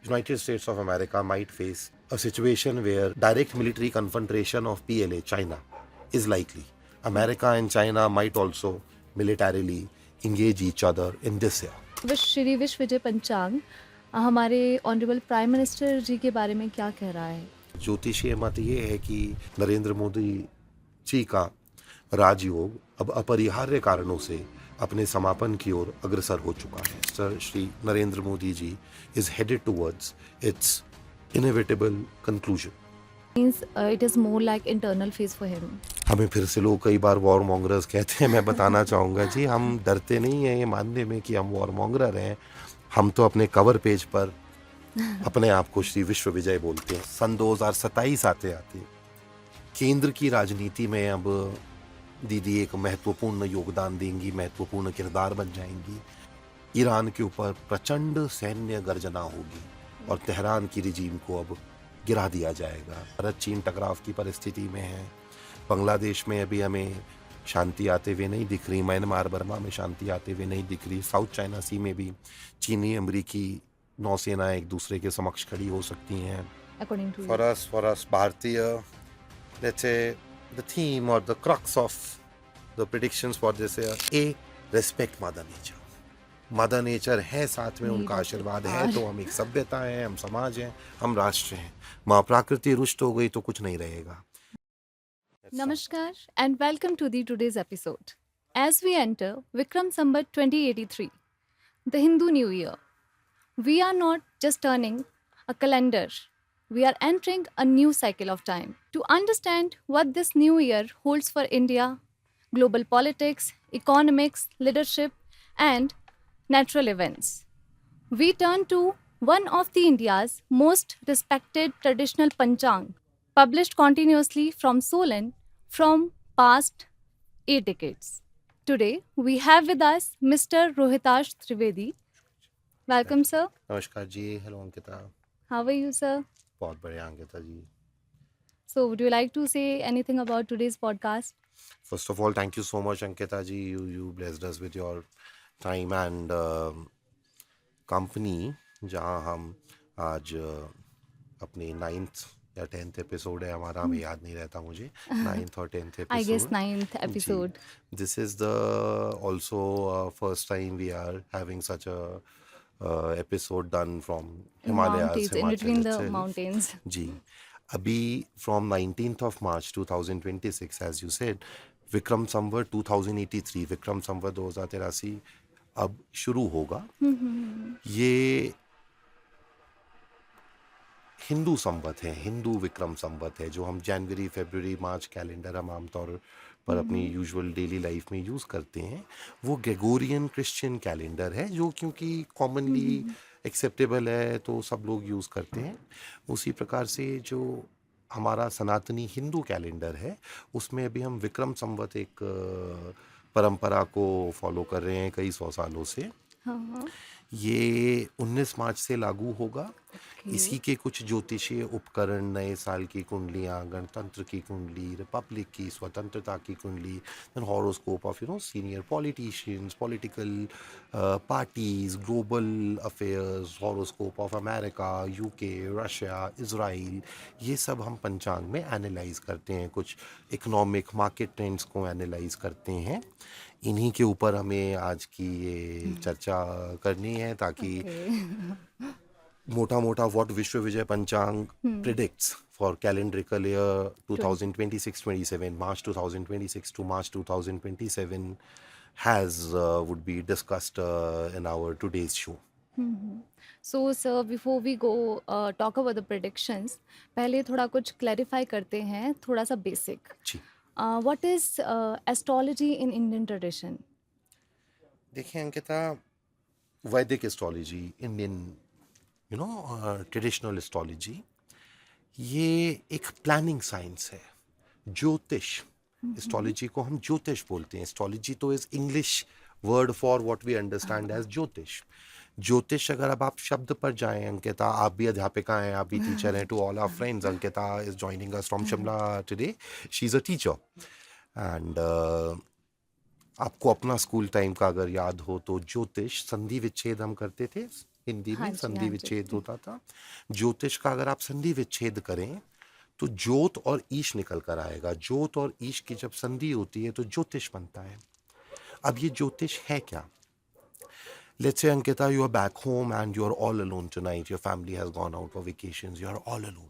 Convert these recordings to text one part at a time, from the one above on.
United States of America might face a situation where direct military confrontation of PLA, China, is likely. America and China might also militarily engage each other in this year. Shri विश्व विजय पंचांग हमारे honourable prime minister जी के बारे में क्या कह रहा है? ज्योतिषीय मत ये है कि नरेंद्र मोदी जी का राजयोग अब अपरिहार्य कारणों से अपने समापन की ओर अग्रसर हो चुका है. Sir Shri Narendra Modi ji is headed towards its inevitable conclusion. Means it is more like internal phase for him. हमें फिर से लोग कई बार वॉर मॉन्गरर्स कहते हैं. मैं बताना चाहूँगा जी, हम डरते नहीं हैं ये मानने में कि हम वॉर मॉन्गरर हैं. हम तो अपने कवर पेज पर अपने आप को श्री विश्व विजय बोलते हैं. सन 2027 आते आते केंद्र की राजनीति में अब दीदी एक महत्वपूर्ण योगदान देंगी, महत्वपूर्ण किरदार बन जाएंगी. ईरान के ऊपर प्रचंड सैन्य गर्जना होगी और तेहरान की रिजीम को अब गिरा दिया जाएगा. भारत चीन टकराव की परिस्थिति में है. बांग्लादेश में अभी हमें शांति आते हुए नहीं दिख रही. म्यांमार बर्मा में शांति आते हुए नहीं दिख रही. साउथ चाइना सी में भी चीनी अमरीकी नौसेनाएं एक दूसरे के समक्ष खड़ी हो सकती हैं. According to For us भारतीय, let's say the theme or the crux of the predictions for this year, A, respect mother nature. Mother nature है, साथ में उनका आशीर्वाद है तो हम एक सभ्यता है, हम समाज हैं, हम राष्ट्र हैं. माँ प्रकृति रुष्ट हो गई तो कुछ नहीं रहेगा. Namaskar and welcome to the today's episode. As we enter Vikram Sambat 2083, the Hindu New Year, we are not just turning a calendar, we are entering a new cycle of time. To understand what this new year holds for India, global politics, economics, leadership, and natural events, we turn to one of the India's most respected traditional panchang, published continuously from Solon from past 8 decades. Today, we have with us Mr. Rohitash Trivedi. Welcome, sir. नमस्कार जी. Hello Ankita. How are you, sir? बहुत बढ़िया अंकिता जी. So, would you like to say anything about today's podcast? First of all, thank you so much Ankita ji. You blessed us with your time and company, जहाँ हम आज अपने 9th या 10th episode है हमारा, हमें याद नहीं रहता मुझे, 9th और 10th episode. I guess 9th episode. This is the also first time we are having such a episode done from Himalayas, Mountains, in Himachal between the itself. mountains. जी. अभी from 19th of March 2026, as you said, Vikram Samvat 2083, Vikram Samvat 2083 अब शुरू होगा. ये हिंदू संवत है, हिंदू विक्रम संवत है, जो हम जनवरी, फरवरी, मार्च calendar हम आमतौर पर अपनी यूजुअल डेली लाइफ में यूज़ करते हैं. वो ग्रेगोरियन क्रिश्चियन कैलेंडर है, जो क्योंकि कॉमनली एक्सेप्टेबल है तो सब लोग यूज़ करते हैं. उसी प्रकार से जो हमारा सनातनी हिंदू कैलेंडर है, उसमें अभी हम विक्रम संवत एक परंपरा को फॉलो कर रहे हैं कई 100 सालों से. ये 19 मार्च से लागू होगा. इसी के कुछ ज्योतिषीय उपकरण, नए साल की कुंडलियाँ, गणतंत्र की कुंडली, रिपब्लिक की, स्वतंत्रता की कुंडली, then horoscope of senior politicians, political parties, global affairs, horoscope of America, UK, Russia, Israel, ये सब हम पंचांग में एनालाइज करते हैं. कुछ इकोनॉमिक मार्केट ट्रेंड्स को एनालाइज करते हैं. इन्हीं के ऊपर हमें आज की ये चर्चा करनी है, ताकि मोटा मोटा व्हाट विश्व विजय पंचांग predicts for कैलेंड्रिकल year 2026-27, March 2026 to March 2027 has would be discussed in our today's show. So, sir, before we go talk about the predictions, पहले थोड़ा कुछ clarify करते हैं, थोड़ा सा basic. Ji. What is astrology in Indian tradition? देखिए अंकिता, वैदिक astrology, Indian traditional astrology, ये एक प्लानिंग साइंस है. ज्योतिष, एस्ट्रोलॉजी को हम ज्योतिष बोलते हैं. एस्ट्रोलॉजी तो is English word for what we understand as jyotish. ज्योतिष अगर अब आप शब्द पर जाएं अंकिता, आप भी अध्यापिका हैं, आप भी टीचर हैं. To all our friends, Ankita is joining us from Shimla today. She is a teacher and आपको अपना स्कूल टाइम का अगर याद हो तो ज्योतिष, संधि विच्छेद हम करते थे. हिंदी हाँ में जी, संधि हाँ जी। विच्छेद होता था। ज्योतिष का अगर आप संधि विच्छेद करें तो ज्योत और ईश निकल कर आएगा। ज्योत और ईश की जब संधि होती है तो ज्योतिष बनता है। अब ये ज्योतिष है क्या? Let's say, Ankita, you are back home and you are all alone tonight. Your family has gone out for vacations. You are all alone.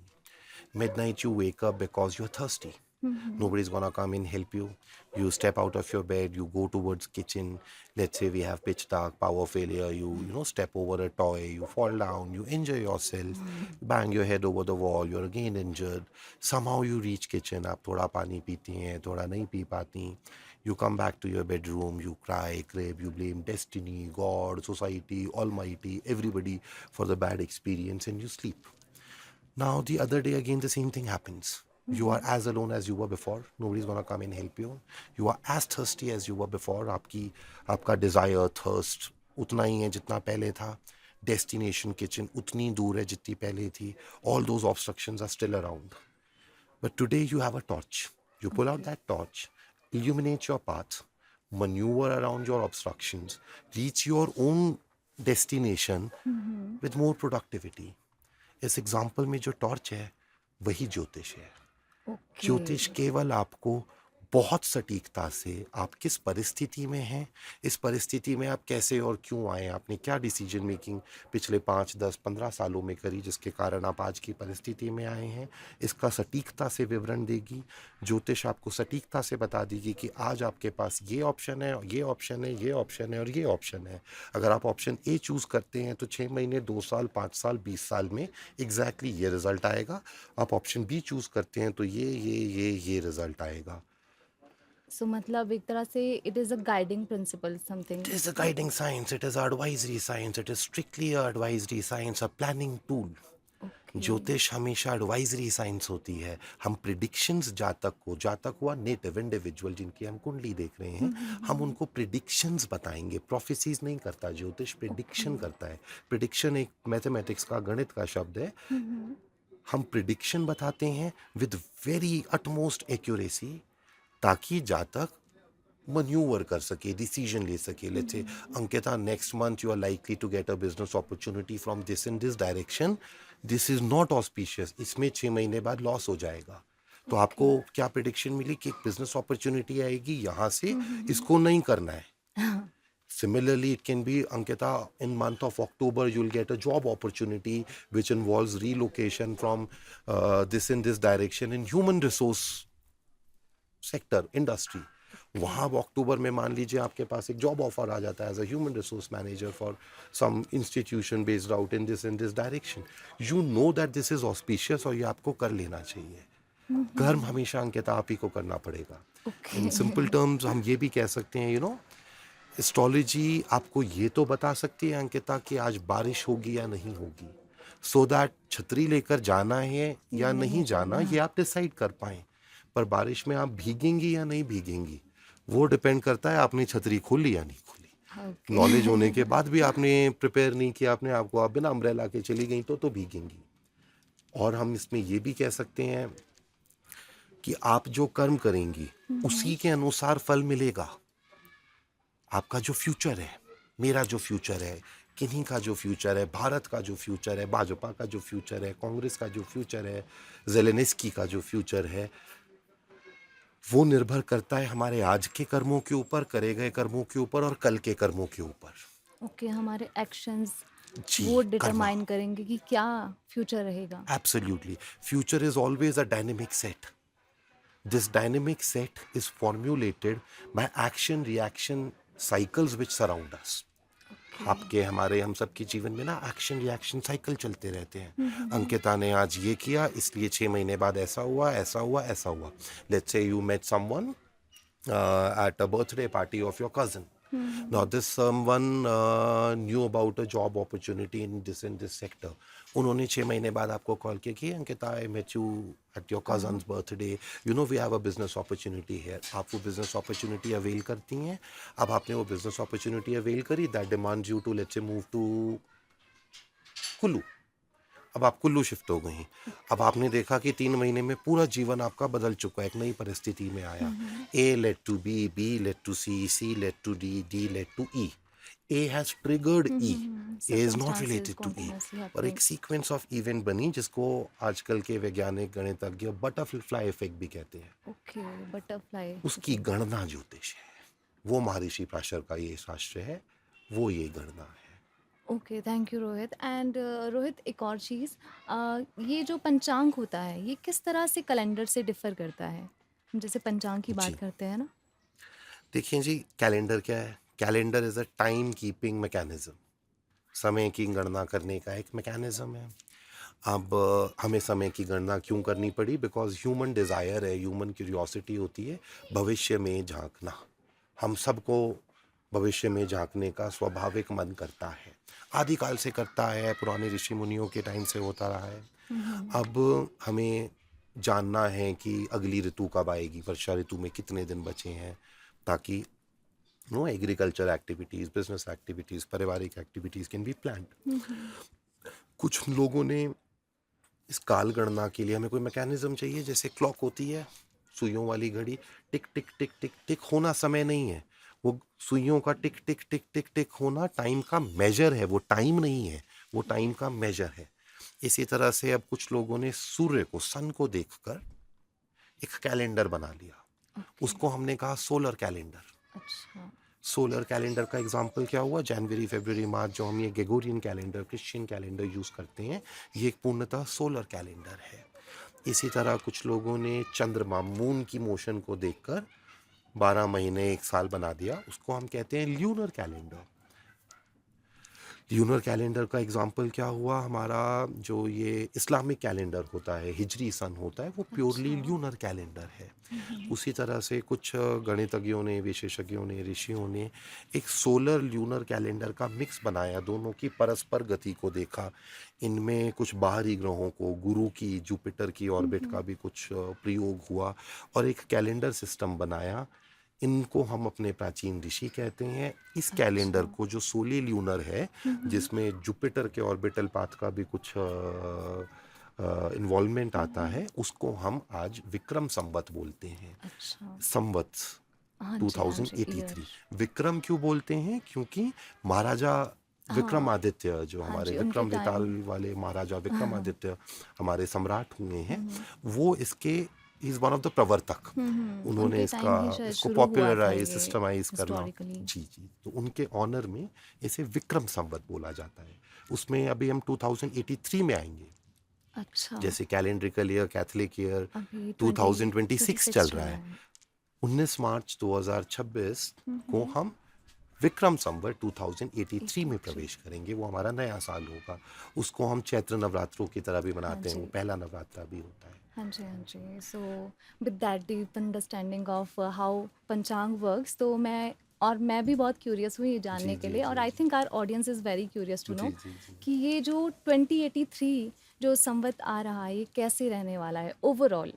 Midnight, you wake up because you're thirsty. Nobody's gonna come and help you. You step out of your bed. You go towards kitchen. Let's say we have pitch dark, power failure. You step over a toy. You fall down. You injure yourself. Bang your head over the wall. You're again injured. Somehow you reach kitchen. आप थोड़ा पानी पीती हैं, थोड़ा नहीं P पाती. You come back to your bedroom. You cry, crib. You blame destiny, God, society, Almighty, everybody for the bad experience, and you sleep. Now, the other day, again, the same thing happens. You are as alone as you were before. Nobody's gonna come and help you. You are as thirsty as you were before. आपका desire, thirst उतना ही है जितना पहले था. Destination kitchen उतनी दूर है जितनी पहले थी. All those obstructions are still around. But today you have a torch. You pull out that torch, illuminate your path, maneuver around your obstructions, reach your own destination with more productivity. इस example में जो torch है वही ज्योतिष है. Okay. ज्योतिष केवल आपको बहुत सटीकता से आप किस परिस्थिति में हैं, इस परिस्थिति में आप कैसे और क्यों आए, आपने क्या डिसीजन मेकिंग पिछले 5, 10, 15 सालों में करी जिसके कारण आप आज की परिस्थिति में आए हैं, इसका सटीकता से विवरण देगी. ज्योतिष आपको सटीकता से बता देगी कि आज आपके पास ये ऑप्शन है, ये ऑप्शन है, ये ऑप्शन है और ये ऑप्शन है. अगर आप ऑप्शन ए चूज़ करते हैं तो 6 महीने, 2 साल, 5 साल, 20 साल में एग्जैक्टली ये रिजल्ट आएगा. आप ऑप्शन बी चूज़ करते हैं तो ये रिजल्ट आएगा. सो मतलब एक तरह से it is a guiding principal something. It is a guiding science, it is advisory science, it is strictly a advisory science, a planning tool. Okay. ज्योतिष हमेशा एडवाइजरी साइंस होती है. हम प्रिडिक्शंस जातक हुआ नेटिव इंडिविजुअल जिनकी हम कुंडली देख रहे हैं, हम उनको प्रिडिक्शंस बताएंगे. प्रोफेसीज नहीं करता ज्योतिष, प्रिडिक्शन करता है. प्रिडिक्शन एक मैथमेटिक्स का, गणित का शब्द है. हम प्रिडिक्शन बताते हैं विद वेरी अटमोस्ट एक्यूरेसी ताकि जातक maneuver कर सके, डिसीजन ले सके. Let's say Ankita, next month you are likely to get a business opportunity from this in this direction. This is not auspicious. इसमें 6 महीने बाद लॉस हो जाएगा. तो आपको क्या प्रिडिक्शन मिली कि एक बिजनेस अपॉर्चुनिटी आएगी यहाँ से, इसको नहीं करना है. Similarly, it can be, Ankita, in month of October, you'll get a job opportunity which involves relocation from this in this direction in human resource sector, industry. वहाँ अब अक्टूबर में मान लीजिए आपके पास एक जॉब ऑफर आ जाता है as a human resource manager for some institution based out in this direction. You know that this is auspicious और ये आपको कर लेना चाहिए. कर्म हमेशा अंकिता आप ही को करना पड़ेगा. इन सिंपल टर्म्स हम ये भी कह सकते हैं, एस्ट्रोलॉजी आपको ये तो बता सकती है अंकिता कि आज बारिश होगी या नहीं होगी, सो दैट छतरी लेकर जाना है या नहीं जाना ये आप डिसाइड कर पाएं. पर बारिश में आप भीगेंगी या नहीं भीगेंगी वो डिपेंड करता है आपने छतरी खोली या नहीं खोली. नॉलेज होने के बाद भी आपने प्रिपेयर नहीं किया अपने आप को, आप बिना अम्ब्रेला के चली गई तो भीगेंगी. और हम इसमें ये भी कह सकते हैं कि आप जो कर्म करेंगी उसी के अनुसार फल मिलेगा. आपका जो फ्यूचर है, मेरा जो फ्यूचर है, किन्हीं का जो फ्यूचर है, भारत का जो फ्यूचर है, भाजपा का जो फ्यूचर है, कांग्रेस का जो फ्यूचर है, जेलेनिस्की का जो फ्यूचर है, वो निर्भर करता है हमारे आज के कर्मों के ऊपर, करे गए कर्मों के ऊपर और कल के कर्मों के ऊपर. ओके, हमारे एक्शंस जी, वो कर्मा. डिटरमाइन करेंगे कि क्या फ्यूचर रहेगा. Absolutely. Future is always a dynamic set. This dynamic set is formulated by action reaction cycles which surround us. आपके, हमारे, हम सबके जीवन में ना एक्शन रिएक्शन साइकिल चलते रहते हैं. अंकिता ने आज ये किया इसलिए 6 महीने बाद ऐसा हुआ, ऐसा हुआ, ऐसा हुआ. Let's say you met someone at a birthday party of your cousin. Now this someone knew about a job opportunity in this sector. उन्होंने 6 महीने बाद आपको कॉल किया कि Ankita, I met you at your cousin's birthday. We have a business opportunity here. आप वो business opportunity avail करती हैं. अब आपने वो business opportunity avail करी, that demands you to let's say move to Kullu. अब आप कुल्लू शिफ्ट हो गई. अब आपने देखा कि 3 महीने में पूरा जीवन आपका बदल चुका है, एक नई परिस्थिति में आया. A led to B, B led to C, C led to D, D led to E. A has triggered E, A is not Circumstances related to E. continuously और happening. एक सीक्वेंस ऑफ इवेंट बनी जिसको आजकल के वैज्ञानिक गणितज्ञ butterfly effect भी कहते हैं। Okay, butterfly. उसकी Okay. गणना ज्योतिष है, वो महर्षि प्राशर का ये शास्त्र है, वो ये गणना है। Okay, thank you Rohit. And Rohit, एक और चीज़, ये जो पंचांग होता है ये किस तरह से कैलेंडर से डिफर करता है? हम जैसे पंचांग की बात जी करते हैं ना। देखिए जी, कैलेंडर क्या है? Calendar is a time keeping mechanism, समय की गणना करने का एक मैकेनिज्म है। अब हमें समय की गणना क्यों करनी पड़ी? बिकॉज ह्यूमन डिज़ायर है, ह्यूमन क्यूरियोसिटी होती है भविष्य में झांकना। हम सबको भविष्य में झांकने का स्वाभाविक मन करता है, आदिकाल से करता है, पुराने ऋषि मुनियों के टाइम से होता रहा है। अब हमें जानना है कि अगली ऋतु कब आएगी, वर्षा ऋतु में कितने दिन बचे हैं, ताकि no agriculture activities, business activities, पारिवारिक एक्टिविटीज़ कैन बी प्लान्ड। कुछ लोगों ने इस काल गणना के लिए हमें कोई मैकेनिज्म चाहिए, जैसे क्लॉक होती है, सुइयों वाली घड़ी, टिक टिक टिक टिक टिक होना समय नहीं है, वो सुइयों का टिक टिक टिक टिक टिक होना टाइम का मेजर है, वो टाइम नहीं है, वो टाइम का मेजर है। इसी तरह से अब कुछ लोगों ने सूर्य को, सन को देखकर एक कैलेंडर बना लिया, ओके। उसको हमने कहा सोलर कैलेंडर। अच्छा। सोलर कैलेंडर का एग्जाम्पल क्या हुआ? जनवरी, फरवरी, मार्च, जो हम ये Gregorian calendar, Christian calendar use करते हैं, ये एक पूर्णतः सोलर कैलेंडर है। इसी तरह कुछ लोगों ने चंद्रमा, मून की मोशन को देखकर 12 महीने, 1 साल बना दिया, उसको हम कहते हैं ल्यूनर कैलेंडर। ल्यूनर कैलेंडर का एग्जाम्पल क्या हुआ? हमारा जो ये इस्लामिक कैलेंडर होता है, हिजरी सन होता है, वो प्योरली अच्छा। ल्यूनर कैलेंडर है। उसी तरह से कुछ गणितज्ञों ने, विशेषज्ञों ने, ऋषियों ने एक सोलर ल्यूनर कैलेंडर का मिक्स बनाया, दोनों की परस्पर गति को देखा, इनमें कुछ बाहरी ग्रहों को, गुरु की, जुपिटर की ऑर्बिट का भी कुछ प्रयोग हुआ और एक कैलेंडर सिस्टम बनाया। इनको हम अपने प्राचीन ऋषि कहते हैं। इस कैलेंडर अच्छा। को, जो सोली ल्यूनर है, जिसमें जुपिटर के ऑर्बिटल पाथ का भी कुछ इन्वॉल्वमेंट आता है, उसको हम आज विक्रम संवत बोलते हैं। अच्छा। संवत हाँ जी, हाँ जी, 2083। ईयर। विक्रम क्यों बोलते हैं? क्योंकि महाराजा हाँ। विक्रमादित्य, जो हाँ हमारे जी, उनके विक्रम बेताल टाइम। वाले महाराजा हाँ। विक्रमादित्य हमारे सम्राट हुए हैं, वो इसके इज वन ऑफ द प्रवर्तक। उन्होंने उनके इसका टाइम ही शायद इसको शुरू हुआ था पॉपुलराइज, ये सिस्टमाइज करना। हिस्टोरिकली। जी जी, तो उनके ऑनर में इसे विक्रम संवत बोला जाता है। उसमें अभी हम 2083 में आएंगे। अच्छा। जैसे कैलेंड्रिकल ईयर, कैथलिक ईयर अभी 2026 चल रहा है। है। 19 मार्च 2026 को हम विक्रम संवत 2083 में प्रवेश करेंगे, वो हमारा नया साल होगा। उसको हम चैत्र नवरात्रों की तरह भी मनाते हैं, वो जी। पहला नवरात्रा भी होता है। हाँ जी, हाँ जी। So with that deep understanding of how panchang works, तो मैं भी बहुत क्यूरियस हुई ये जानने जी के जी लिए, जी और I think our audience is very curious to जी नो जी जी। कि ये जो 2083 जो संवत आ रहा है ये कैसे रहने वाला है ओवरऑल।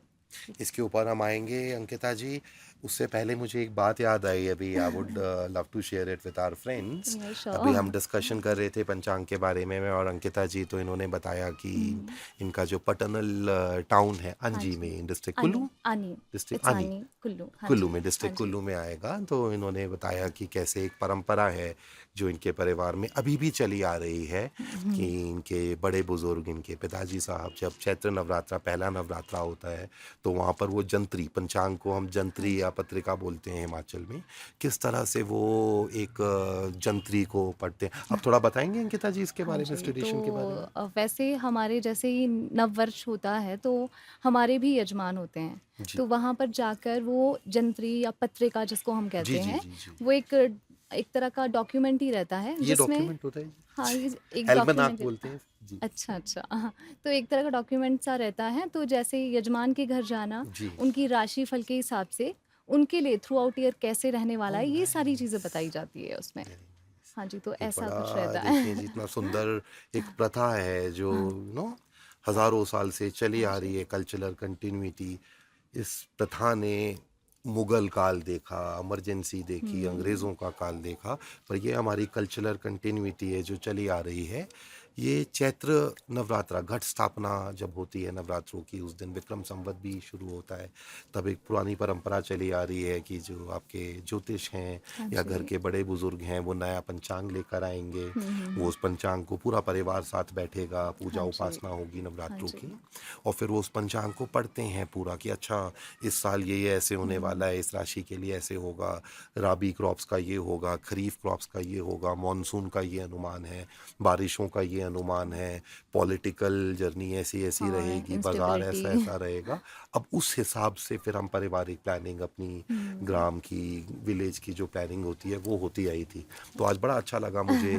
इसके ऊपर हम आएंगे अंकिता जी। उससे पहले मुझे एक बात याद आई अभी, I would love to share it with our friends. Yeah, अभी sure. हम डिस्कशन कर रहे थे पंचांग के बारे में, मैं और अंकिता जी, तो इन्होंने बताया कि इनका जो पटनल टाउन है हाँ अंजी जी। में, डिस्ट्रिक्ट आनी, कुल्लू, आनी। डिस्ट्रिक्ट इट्स आनी, आनी, कुल्लू। हाँ कुल्लू जी, में, हाँ डिस्ट्रिक्ट जी। कुल्लू में आएगा। तो इन्होंने बताया कि कैसे एक परंपरा है जो इनके परिवार में अभी भी चली आ रही है, कि इनके बड़े बुजुर्ग, इनके पिताजी साहब, जब चैत्र नवरात्रा, पहला नवरात्रा होता है, तो वहाँ पर वो जंत्री, पंचांग को हम जंत्री या पत्रिका बोलते हैं हिमाचल में, किस तरह से वो एक जंत्री को पढ़ते हैं। आप थोड़ा बताएंगे अंकिता जी इसके हाँ बारे में, इस जी, तो ट्रेडिशन के बारे में? वैसे हमारे जैसे ही नववर्ष होता है तो हमारे भी यजमान होते हैं, जी तो वहाँ पर जाकर वो जंत्री या पत्रिका जिसको हम जी कहते जी हैं, जी जी। वो एक तरह का डॉक्यूमेंट ही रहता है ये जिसमें, डॉक्यूमेंट होता है हाँ, जी। ये एक एल्मनाक डॉक्यूमेंट। बोलते हैं जी। अच्छा, अच्छा। हाँ, तो एक तरह का डॉक्यूमेंट सा रहता है, तो जैसे यजमान के घर जाना, जी। उनकी राशि फल के हिसाब से उनके लिए थ्रू आउट ईयर कैसे रहने वाला ओह है, ये सारी चीज़ें नाइस, बताई जाती है उसमें। Very nice. हाँ जी, तो ये ऐसा कुछ बड़ा, रहता देखिए है। जितना सुंदर एक प्रथा है जो हाँ, नो हजारों साल से चली हाँ आ जी। रही है, कल्चरल कंटिन्यूटी। इस प्रथा ने मुगल काल देखा, इमरजेंसी देखी, अंग्रेज़ों का काल देखा, पर ये हमारी कल्चरल कंटिन्यूटी है जो चली आ रही है। ये चैत्र नवरात्रा घट स्थापना जब होती है नवरात्रों की, उस दिन विक्रम संवत भी शुरू होता है। तब एक पुरानी परंपरा चली आ रही है कि जो आपके ज्योतिष हैं हाँ या घर जी। के बड़े बुजुर्ग हैं वो नया पंचांग लेकर आएंगे। वो हुँ। उस पंचांग को पूरा परिवार साथ बैठेगा, पूजा हाँ जी, उपासना होगी हाँ नवरात्रों जी। की। और फिर वो उस पंचांग को पढ़ते हैं पूरा कि अच्छा इस साल ये ऐसे होने वाला है, इस राशि के लिए ऐसे होगा, राबी क्रॉप्स का ये होगा, खरीफ क्रॉप्स का ये होगा, मॉनसून का ये अनुमान है, बारिशों का ये अनुमान है, पॉलिटिकल जर्नी ऐसी ऐसी हाँ, रहेगी, बाजार इंस्टेबिलिटी। ऐसा ऐसा रहेगा। अब उस हिसाब से फिर हम पारिवारिक प्लानिंग अपनी हुँ। ग्राम की, विलेज की जो प्लानिंग होती है वो होती आई थी। तो आज बड़ा अच्छा लगा मुझे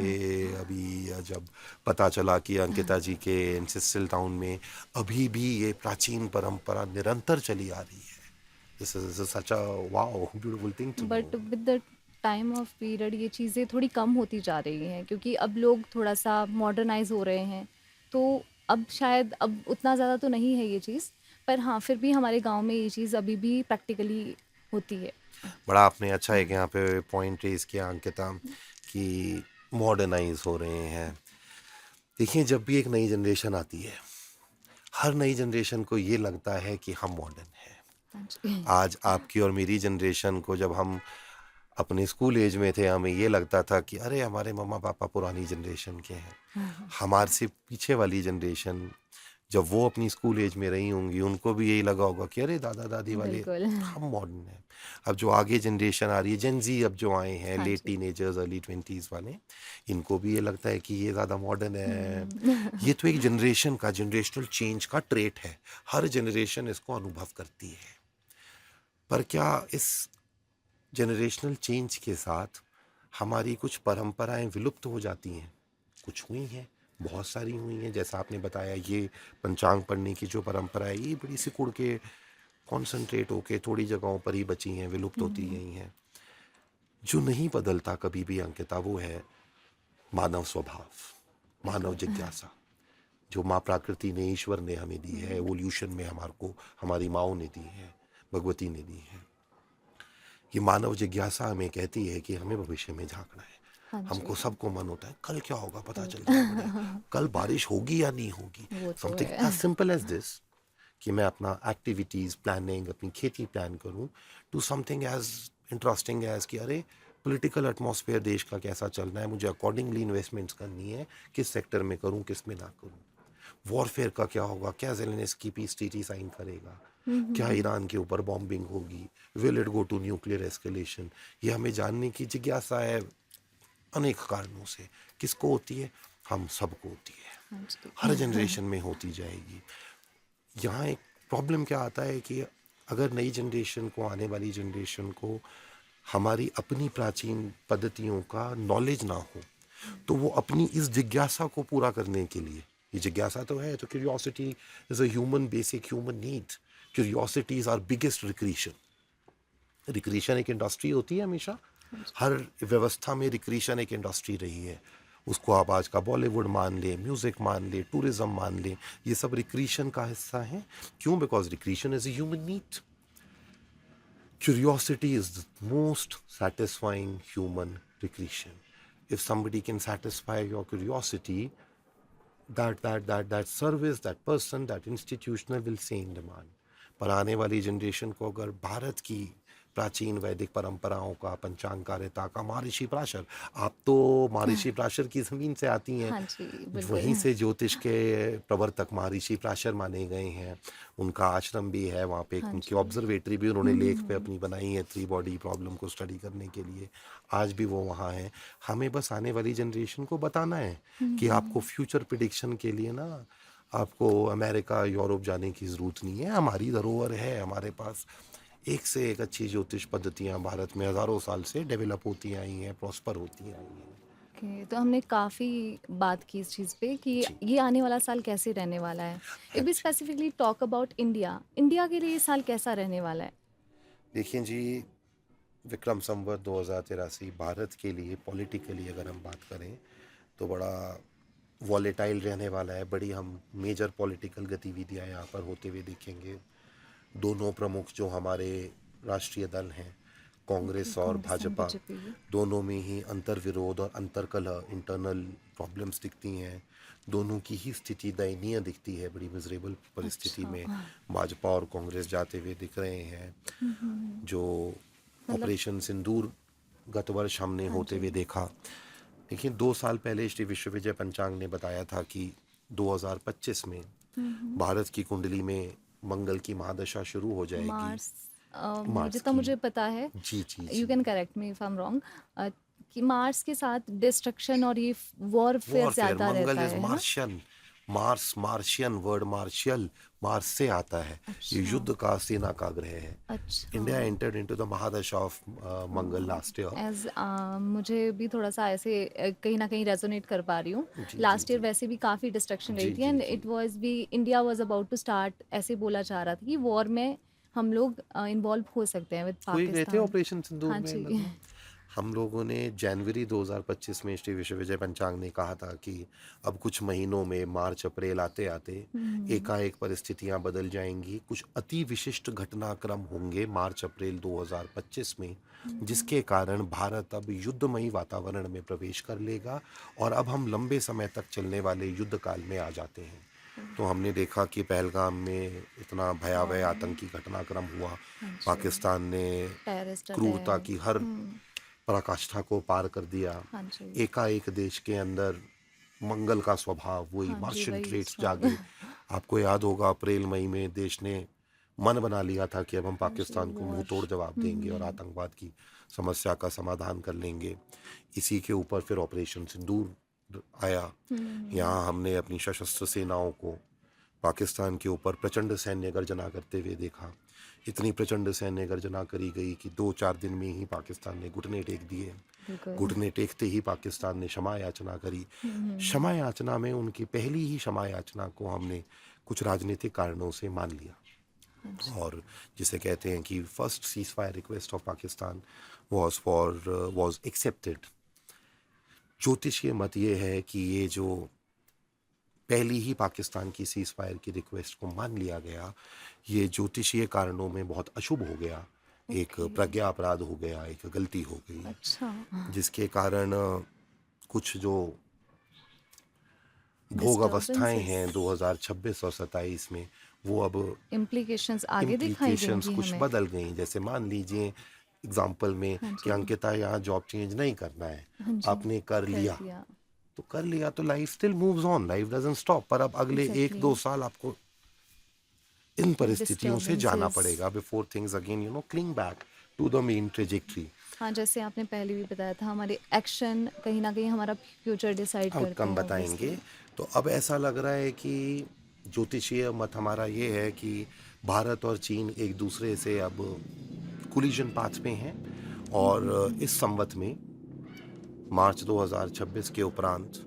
अभी जब पता चला कि अंकिता जी के एंसेस्ट्रल टाउन में अभी भी ये प्राचीन परंपरा निरंतर चली आ रही है। This is such a wow beautiful thing to know. But with the time of period ये चीज़ें थोड़ी कम होती जा रही हैं क्योंकि अब लोग थोड़ा-सा मॉडर्नाइज़ हो रहे हैं। तो अब शायद अब उतना ज़्यादा तो नहीं है ये चीज़, पर हाँ, फिर भी हमारे गाँव में ये चीज़ अभी भी प्रैक्टिकली होती है। बड़ा आपने अच्छा एक यहाँ पे पॉइंट रेज किया अंकिता कि मॉडर्नाइज हो रहे हैं। देखिए जब भी एक नई जनरेशन आती है, हर नई जनरेशन को ये लगता है कि हम मॉडर्न हैं। हाँ जी। आज आपकी और मेरी जनरेशन को जब हम अपने स्कूल एज में थे, हमें ये लगता था कि अरे हमारे मम्मा पापा पुरानी जनरेशन के हैं। हाँ, हाँ। हमारे से पीछे वाली जनरेशन जब वो अपनी स्कूल एज में रही होंगी, उनको भी यही लगा होगा कि अरे दादा दादी वाले बिल्कुल। हम मॉडर्न हैं। अब जो आगे जनरेशन आ रही है, जेन जी, अब जो आए हैं हाँ लेट जी। टीनेजर्स अर्ली 20s वाले, इनको भी ये लगता है कि ये ज़्यादा मॉडर्न है। हुँ। ये तो एक जनरेशन का, जनरेशनल चेंज का ट्रेट है। हर जनरेशन इसको अनुभव करती है। पर क्या इस जनरेशनल चेंज के साथ हमारी कुछ परंपराएं विलुप्त हो जाती हैं? कुछ हुई हैं, बहुत सारी हुई हैं। जैसा आपने बताया, ये पंचांग पढ़ने की जो परंपरा है, ये बड़ी सिकुड़ के कॉन्सेंट्रेट होके थोड़ी जगहों पर ही बची हैं, विलुप्त होती हुँ। गई हैं। जो नहीं बदलता कभी भी अंकिता, वो है मानव स्वभाव, मानव बिल्कुल। जिज्ञासा। जो माँ प्रकृति ने, ईश्वर ने हमें दी है, हुँ। एवोल्यूशन में हमारे को हमारी माँओं ने दी है, भगवती ने दी है। ये मानव जिज्ञासा हमें कहती है कि हमें भविष्य में झांकना है। हाँ हमको जी। सबको मन होता है कल क्या होगा पता कल चल जाए, बढ़िया कल बारिश होगी या नहीं होगी। वो तो समथिंग है। एज सिंपल एज दिस कि मैं अपना एक्टिविटीज प्लानिंग, अपनी खेती प्लान करूं, to something as interesting as कि अरे पॉलिटिकल एटमॉस्फेयर देश का कैसा चल रहा है, मुझे अकॉर्डिंगली इन्वेस्टमेंट्स करनी है, किस सेक्टर में करूं किस में ना करूं। वॉरफेयर का क्या होगा, क्या ज़ेलेंस्की पीस ट्रीटी साइन करेगा, हुँ, हुँ, क्या हुँ। ईरान के ऊपर बॉम्बिंग होगी, will it go to nuclear escalation. ये हमें जानने की जिज्ञासा है अनेक कारणों से। किसको होती है? हम सबको होती है, हाँ जी। हर जनरेशन में होती जाएगी। यहाँ एक प्रॉब्लम क्या आता है कि अगर नई जनरेशन को, आने वाली जनरेशन को हमारी अपनी प्राचीन पद्धतियों का नॉलेज ना हो, तो वो अपनी इस जिज्ञासा को पूरा करने के लिए, ये जिज्ञासा तो है, तो curiosity is a human, basic human need. Curiosity is our biggest recreation. Recreation एक इंडस्ट्री होती है हमेशा, हाँ जी। हर व्यवस्था में रिक्रिएशन एक इंडस्ट्री रही है। उसको आप आज का बॉलीवुड मान लें, म्यूजिक मान लें, टूरिज्म मान लें, ये सब रिक्रिएशन का हिस्सा है। क्यों? Because recreation is a human need. Curiosity is the most satisfying human recreation. If somebody can satisfy your curiosity, that service, that person, that institutional will stay in demand. पर आने वाली जनरेशन को अगर भारत की प्राचीन वैदिक परंपराओं का, पंचांगकारिता का, महर्षि पराशर, आप तो महर्षि पराशर की जमीन से आती हैं, हाँ जी, बिल्कुल। वहीं से ज्योतिष के प्रवर्तक महर्षि पराशर माने गए हैं। उनका आश्रम भी है वहाँ पे, एक हाँ उनकी जी। ऑब्जर्वेटरी भी उन्होंने हुँ, हुँ, लेक पे हुँ। अपनी बनाई है, 3 बॉडी प्रॉब्लम को स्टडी करने के लिए। आज भी वो वहाँ है। हमें बस आने वाली जनरेशन को बताना है हुँ, कि आपको हुँ। फ्यूचर प्रिडिक्शन के लिए ना आपको अमेरिका, यूरोप जाने की ज़रूरत नहीं है। हमारी धरोहर है, हमारे पास एक से एक अच्छी ज्योतिष पद्धतियाँ भारत में हज़ारों साल से डेवलप होती आई हैं, प्रॉस्पर होती आई हैं। ओके, तो हमने काफ़ी बात की इस चीज़ पे कि जी। ये आने वाला साल कैसे रहने वाला है। हाँ if we ji. Specifically talk about India, India के लिए ये साल कैसा रहने वाला है? देखिए जी, विक्रम संवत 2083 भारत के लिए पॉलिटिकली अगर हम बात करें तो बड़ा वॉलेटाइल रहने वाला है। बड़ी हम मेजर पॉलिटिकल गतिविधियां यहाँ पर होते हुए देखेंगे। दोनों प्रमुख जो हमारे राष्ट्रीय दल हैं, ओके, कांग्रेस और कांग्रेस एंड भाजपा, बीजेपी। दोनों में ही अंतर्विरोध और अंतर्कलह, इंटरनल प्रॉब्लम्स दिखती हैं। दोनों की ही स्थिति दयनीय दिखती है, बड़ी मिजरेबल परिस्थिति अच्छा में हाँ। भाजपा और कांग्रेस जाते हुए दिख रहे हैं। जो मतलब ऑपरेशन सिंदूर गत वर्ष हमने हाँ होते जी। हुए देखा। देखिए 2 साल पहले श्री विश्वविजय पंचांग ने बताया था कि 2025 में भारत की कुंडली में मंगल की महादशा शुरू हो जाएगी। मार्स मार्स जितना की, मुझे पता है, जी जी यू जी, can correct me if I am wrong, कि मार्स के साथ डिस्ट्रक्शन और ये वॉरफेयर वॉरफेयर, ज़्यादा मंगल रहता इज है ना? Martian, Mars Martian, word martial Mars से आता है। ये अच्छा युद्ध का, सेना का ग्रह है। अच्छा। India entered into the mahadasha of Mangal last year. As मुझे भी थोड़ा सा ऐसे कहीं ना कहीं रेजोनेट कर पा रही हूँ। जी जी लास्ट ईयर जी वैसे भी काफ़ी डिस्ट्रक्शन रही जी थी जी एंड जी। इट वाज भी India was about to start, ऐसे बोला जा रहा था कि वॉर में हम लोग इन्वॉल्व हो सकते हैं विद कोई गए थे पाकिस्तान। ऑपरेशन सिंदूर हाँ में, जी। नगमा? हम लोगों ने जनवरी 2025 में श्री विश्वविजय पंचांग ने कहा था कि अब कुछ महीनों में, मार्च अप्रैल आते आते एकाएक परिस्थितियां बदल जाएंगी। कुछ अति विशिष्ट घटनाक्रम होंगे मार्च अप्रैल 2025 में, जिसके कारण भारत अब युद्धमयी वातावरण में प्रवेश कर लेगा और अब हम लंबे समय तक चलने वाले युद्ध काल में आ जाते हैं। तो हमने देखा कि पहलगाम में इतना भयावह आतंकी घटनाक्रम हुआ। हाँ जी। पाकिस्तान ने टेररिस्ट क्रूरता अटैक। की हर पराकाष्ठा को पार कर दिया। हाँ जी। एकाएक देश के अंदर मंगल का स्वभाव, वही हाँ जी, मार्शियन वही ट्रेट्स स्वाद। जागे। आपको याद होगा अप्रैल मई में देश ने मन बना लिया था कि अब हम हाँ जी, पाकिस्तान को मुंह वॉर। तोड़ जवाब देंगे और आतंकवाद की समस्या का समाधान कर लेंगे। इसी के ऊपर फिर ऑपरेशन सिंदूर आया। यहाँ हमने अपनी सशस्त्र सेनाओं को पाकिस्तान के ऊपर प्रचंड सैन्य गर्जना करते हुए देखा। इतनी प्रचंड सैन्य गर्जना करी गई कि 2-4 दिन में ही पाकिस्तान ने घुटने टेक दिए। बिल्कुल। घुटने टेकते ही पाकिस्तान ने क्षमा याचना करी। क्षमा याचना में उनकी पहली ही क्षमा याचना को हमने कुछ राजनीतिक कारणों से मान लिया, हाँ जी। और जिसे कहते हैं कि first cease fire request of Pakistan was accepted. ज्योतिषीय मत ये है कि ये जो पहली ही पाकिस्तान की सीज फायर की रिक्वेस्ट को मान लिया गया, ये ज्योतिषीय कारणों में बहुत अशुभ हो गया। एक ओके। प्रज्ञा अपराध हो गया, एक गलती हो गई, अच्छा। जिसके कारण कुछ जो भोग अवस्थाएं डिस्टर्बेंसेस, हैं 2026 और 27 में, वो अब इम्प्लीकेशंस आगे दिखाई इम्प्लीकेशंस देंगी कुछ हमें। बदल गई। जैसे मान लीजिए एग्जाम्पल में हाँ कि जी। अंकिता यहाँ जॉब चेंज नहीं करना है, हाँ जी। आपने कर कर लिया, दिया। तो कर लिया तो life still moves on, life doesn't stop. पर अब अगले एग्जैक्टली। 1-2 साल आपको इन परिस्थितियों से जाना डिस्टर्बेंसेस। पड़ेगा before things again cling back to the main trajectory. हाँ, जैसे आपने पहले भी बताया था, हमारे एक्शन कहीं ना कहीं हमारा फ्यूचर डिसाइड करते आउटकम हैं बताएंगे। ऑब्वियसली। तो अब ऐसा लग रहा है कि ज्योतिषीय मत हमारा ये है कि भारत और चीन एक दूसरे से अब कोलिजन पाथ में हैं, और इस संवत में मार्च 2026 के उपरांत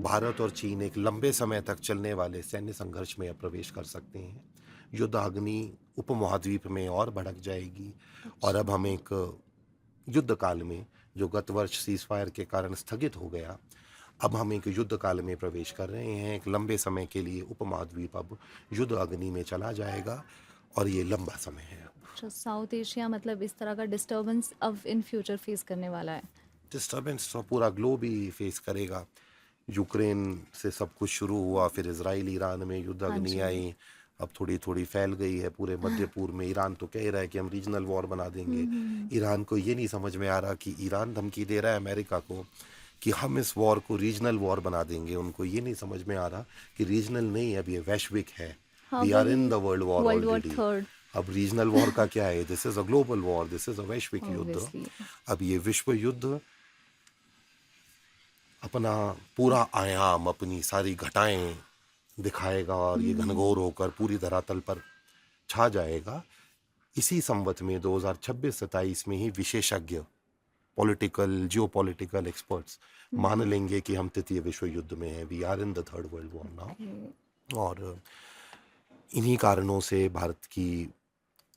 भारत और चीन एक लंबे समय तक चलने वाले सैन्य संघर्ष में अब प्रवेश कर सकते हैं। युद्ध अग्नि उपमहाद्वीप में और भड़क जाएगी, और अब हम एक युद्ध काल में, जो गत वर्ष सीज फायर के कारण स्थगित हो गया, अब हम एक युद्ध काल में प्रवेश कर रहे हैं। एक लंबे समय के लिए उपमहाद्वीप अब युद्ध अग्नि में चला जाएगा, और ये लंबा समय है। अच्छा, साउथ एशिया मतलब इस तरह का डिस्टर्बेंस अब इन फ्यूचर फेस करने वाला है। डिस्टर्बेंस तो पूरा ग्लोब ही फेस करेगा। यूक्रेन से सब कुछ शुरू हुआ, फिर इजराइल ईरान में युद्ध हाँ अग्नि जी। आई, अब थोड़ी थोड़ी फैल गई है पूरे मध्य पूर्व में। ईरान तो कह रहा है कि हम रीजनल वॉर बना देंगे। ईरान को ये नहीं समझ में आ रहा कि ईरान धमकी दे रहा है अमेरिका को कि हम इस वॉर को रीजनल वॉर बना देंगे। उनको ये नहीं समझ में आ रहा कि रीजनल नहीं, अब ये वैश्विक है। हाँ, वी आर इन वही the world war world war already. Third अब रीजनल वॉर का क्या है? This is a global war, this is a वैश्विक युद्ध। ऑब्वियसली। अब ये विश्व युद्ध अपना पूरा आयाम, अपनी सारी घटाएं दिखाएगा, और ये घनघोर होकर पूरी धरातल पर छा जाएगा। इसी संवत में 2026-27 में ही विशेषज्ञ, पॉलिटिकल जियोपॉलिटिकल एक्सपर्ट्स मान लेंगे कि हम तृतीय विश्व युद्ध में हैं। We are in the third world war now. और इन्हीं कारणों से भारत की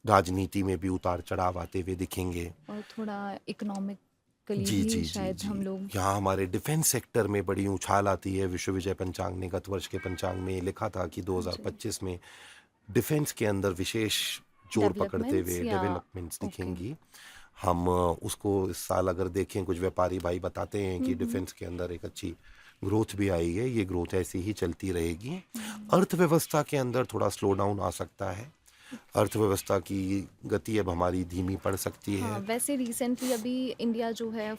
राजनीति में भी उतार चढ़ाव आते हुए दिखेंगे। और थोड़ा इकोनॉमिकली जी भी जी जी शायद जी। हम लोग। यहाँ हमारे डिफेंस सेक्टर में बड़ी उछाल आती है। विश्वविजय पंचांग ने गत वर्ष के पंचांग में लिखा था कि 2025 में डिफेंस के अंदर विशेष जोर पकड़ते डेवलपमेंट्स हुए या डेवलपमेंट्स ओके। दिखेंगी। हम उसको इस साल अगर देखें, कुछ व्यापारी भाई बताते हैं कि डिफेंस के अंदर एक अच्छी ग्रोथ भी आई है, ये ग्रोथ ऐसी ही चलती रहेगी। अर्थव्यवस्था के अंदर थोड़ा स्लो डाउन आ सकता है, अर्थव्यवस्था की गति अब हमारी धीमी पड़ सकती हाँ, है। वैसे रिसेंटली अभी इंडिया जो है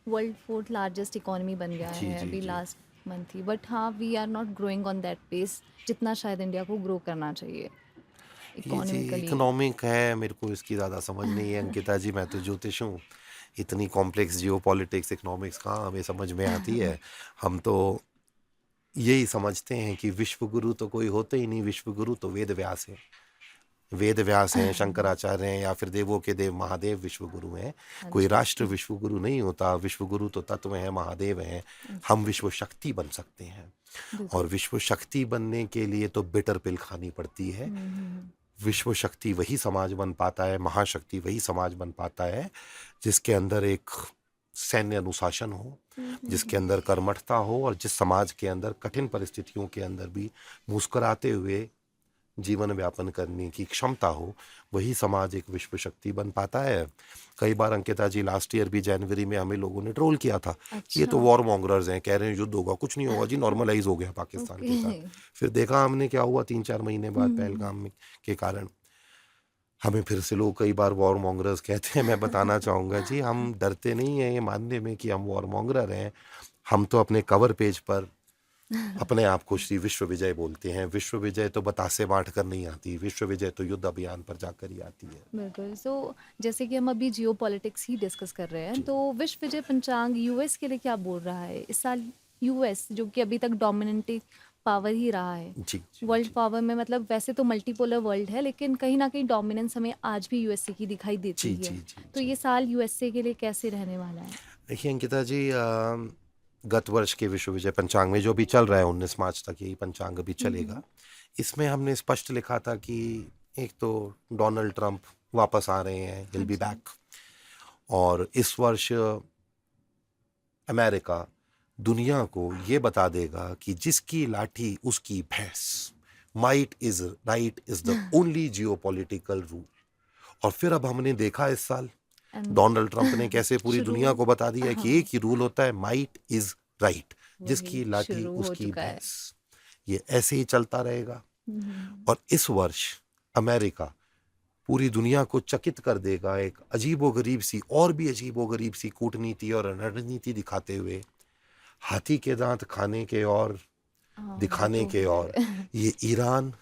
वर्ल्ड फोर्थ लार्जेस्ट इकोनॉमी बन गया जी है जी अभी जी लास्ट मंथ ही, बट हाँ we are not growing on that pace जितना शायद इंडिया को ग्रो करना चाहिए ये जी इकोनॉमिकली। इकोनॉमिक है, मेरे को इसकी ज़्यादा समझ नहीं है अंकिता जी, मैं तो ज्योतिष हूँ। इतनी कॉम्प्लेक्स जियो पॉलिटिक्स इकोनॉमिक्स कहाँ हमें समझ में आती है। हम तो यही समझते हैं कि विश्व गुरु तो कोई होते ही नहीं, विश्व गुरु तो वेद व्यास है। वेद व्यास हैं, शंकराचार्य हैं, या फिर देवों के देव महादेव विश्व गुरु हैं। हाँ कोई जी। राष्ट्र विश्व गुरु नहीं होता, विश्व गुरु तो तत्व है, महादेव हैं। हम विश्व शक्ति बन सकते हैं, और बिल्कुल। विश्व शक्ति बनने के लिए तो बिटर पिल खानी पड़ती है। विश्व शक्ति वही समाज बन पाता है, महाशक्ति वही समाज बन पाता है जिसके अंदर एक सैन्य अनुशासन हो, जिसके अंदर कर्मठता हो, और जिस समाज के अंदर कठिन परिस्थितियों के अंदर भी मुस्कुराते हुए जीवन व्यापन करने की क्षमता हो, वही समाज एक विश्व शक्ति बन पाता है। कई बार अंकिता जी लास्ट ईयर भी जनवरी में हमें लोगों ने ट्रोल किया था कि ये तो अच्छा। वॉर मॉन्गरर्स हैं, कह रहे हैं युद्ध होगा, कुछ नहीं होगा जी, नॉर्मलाइज हो गया पाकिस्तान के साथ। ओके। फिर देखा हमने क्या हुआ 3-4 महीने बाद पहलगाम में के कारण। हमें फिर से लोग कई बार वॉर मॉन्गरर्स कहते हैं। मैं बताना चाहूँगा जी, हम डरते नहीं हैं ये मानने में कि हम वॉर मॉन्गरर हैं। हम तो अपने कवर पेज पर अपने आप को श्री विश्व विजय बोलते हैं। विश्व विजय तो बतासे बांट कर नहीं आती, विश्व विजय तो युद्ध अभियान पर जाकर ही आती है। बिल्कुल। सो जैसे कि हम अभी जियो पॉलिटिक्स ही डिस्कस कर रहे हैं, जी तो विश्व विजय पंचांग यूएस के लिए क्या बोल रहा है इस साल? यूएस जो कि अभी तक डोमिनेंटिंग पावर ही रहा है जी जी वर्ल्ड जी पावर में, मतलब वैसे तो मल्टीपोलर वर्ल्ड है लेकिन कहीं ना कहीं डोमिनेंस हमें आज भी यूएसए की दिखाई देती जी ही जी है। जी तो जी। ये साल यूएसए के लिए कैसे रहने वाला है? देखिए अंकिता जी, गत वर्ष के विश्व विजय पंचांग में जो भी चल रहा है 19 मार्च तक यही पंचांग अभी चलेगा, इसमें हमने स्पष्ट लिखा था कि एक तो डोनाल्ड ट्रंप वापस आ रहे हैं, विल हाँ बी जी। बैक। और इस वर्ष अमेरिका दुनिया को ये बता देगा कि जिसकी लाठी उसकी भैंस, might is right is the only geopolitical rule. और फिर अब हमने देखा इस साल एंड डोनाल्ड ट्रंप ने कैसे पूरी शुरू। दुनिया को बता दिया कि एक हाँ, ही रूल होता है, माइट इज राइट, वही जिसकी लाठी शुरू हो उसकी चुका है। भैंस। ये ऐसे ही चलता रहेगा। हम्म। और इस वर्ष अमेरिका पूरी दुनिया को चकित कर देगा, एक अजीबोगरीब सी और भी अजीबोगरीब सी कूटनीति और रणनीति दिखाते हुए। हाथी के दांत खाने के और हाँ, वो दिखाने तो के है। और ये ईरान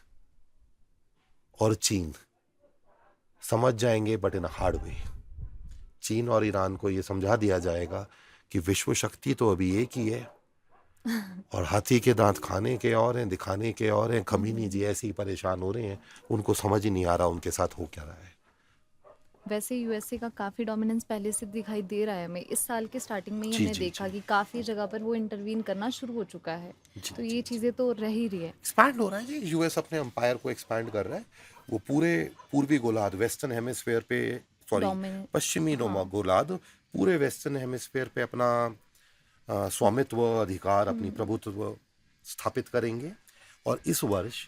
और चीन समझ जाएंगे, बट इन हार्ड वे। चीन और ईरान को ये समझा दिया जाएगा कि विश्व शक्ति तो अभी एक ही है, और हाथी के दांत खाने के और हैं, दिखाने के और हैं। खमीनी जी ऐसे ही परेशान हो रहे हैं, उनको समझ ही नहीं आ रहा उनके साथ हो क्या रहा है। वैसे यूएसए का काफ़ी डोमिनेंस पहले से दिखाई दे रहा है हमें। इस साल के स्टार्टिंग में ही जी हमने जी देखा जी कि काफ़ी जगह पर वो इंटरवीन करना शुरू हो चुका है। जी तो जी ये जी। चीज़ें तो रह ही रही है। एक्सपैंड हो रहा है जी, यूएस अपने अंपायर को एक्सपैंड कर रहा है। वो पूरे पूर्वी गोलार्ध, वेस्टर्न हेमिस्फेयर पे, सॉरी डोमिने पश्चिमी हाँ। गोलार्ध, पूरे वेस्टर्न हेमिस्फेयर पे अपना स्वामित्व, अधिकार, अपनी प्रभुत्व स्थापित करेंगे। और इस वर्ष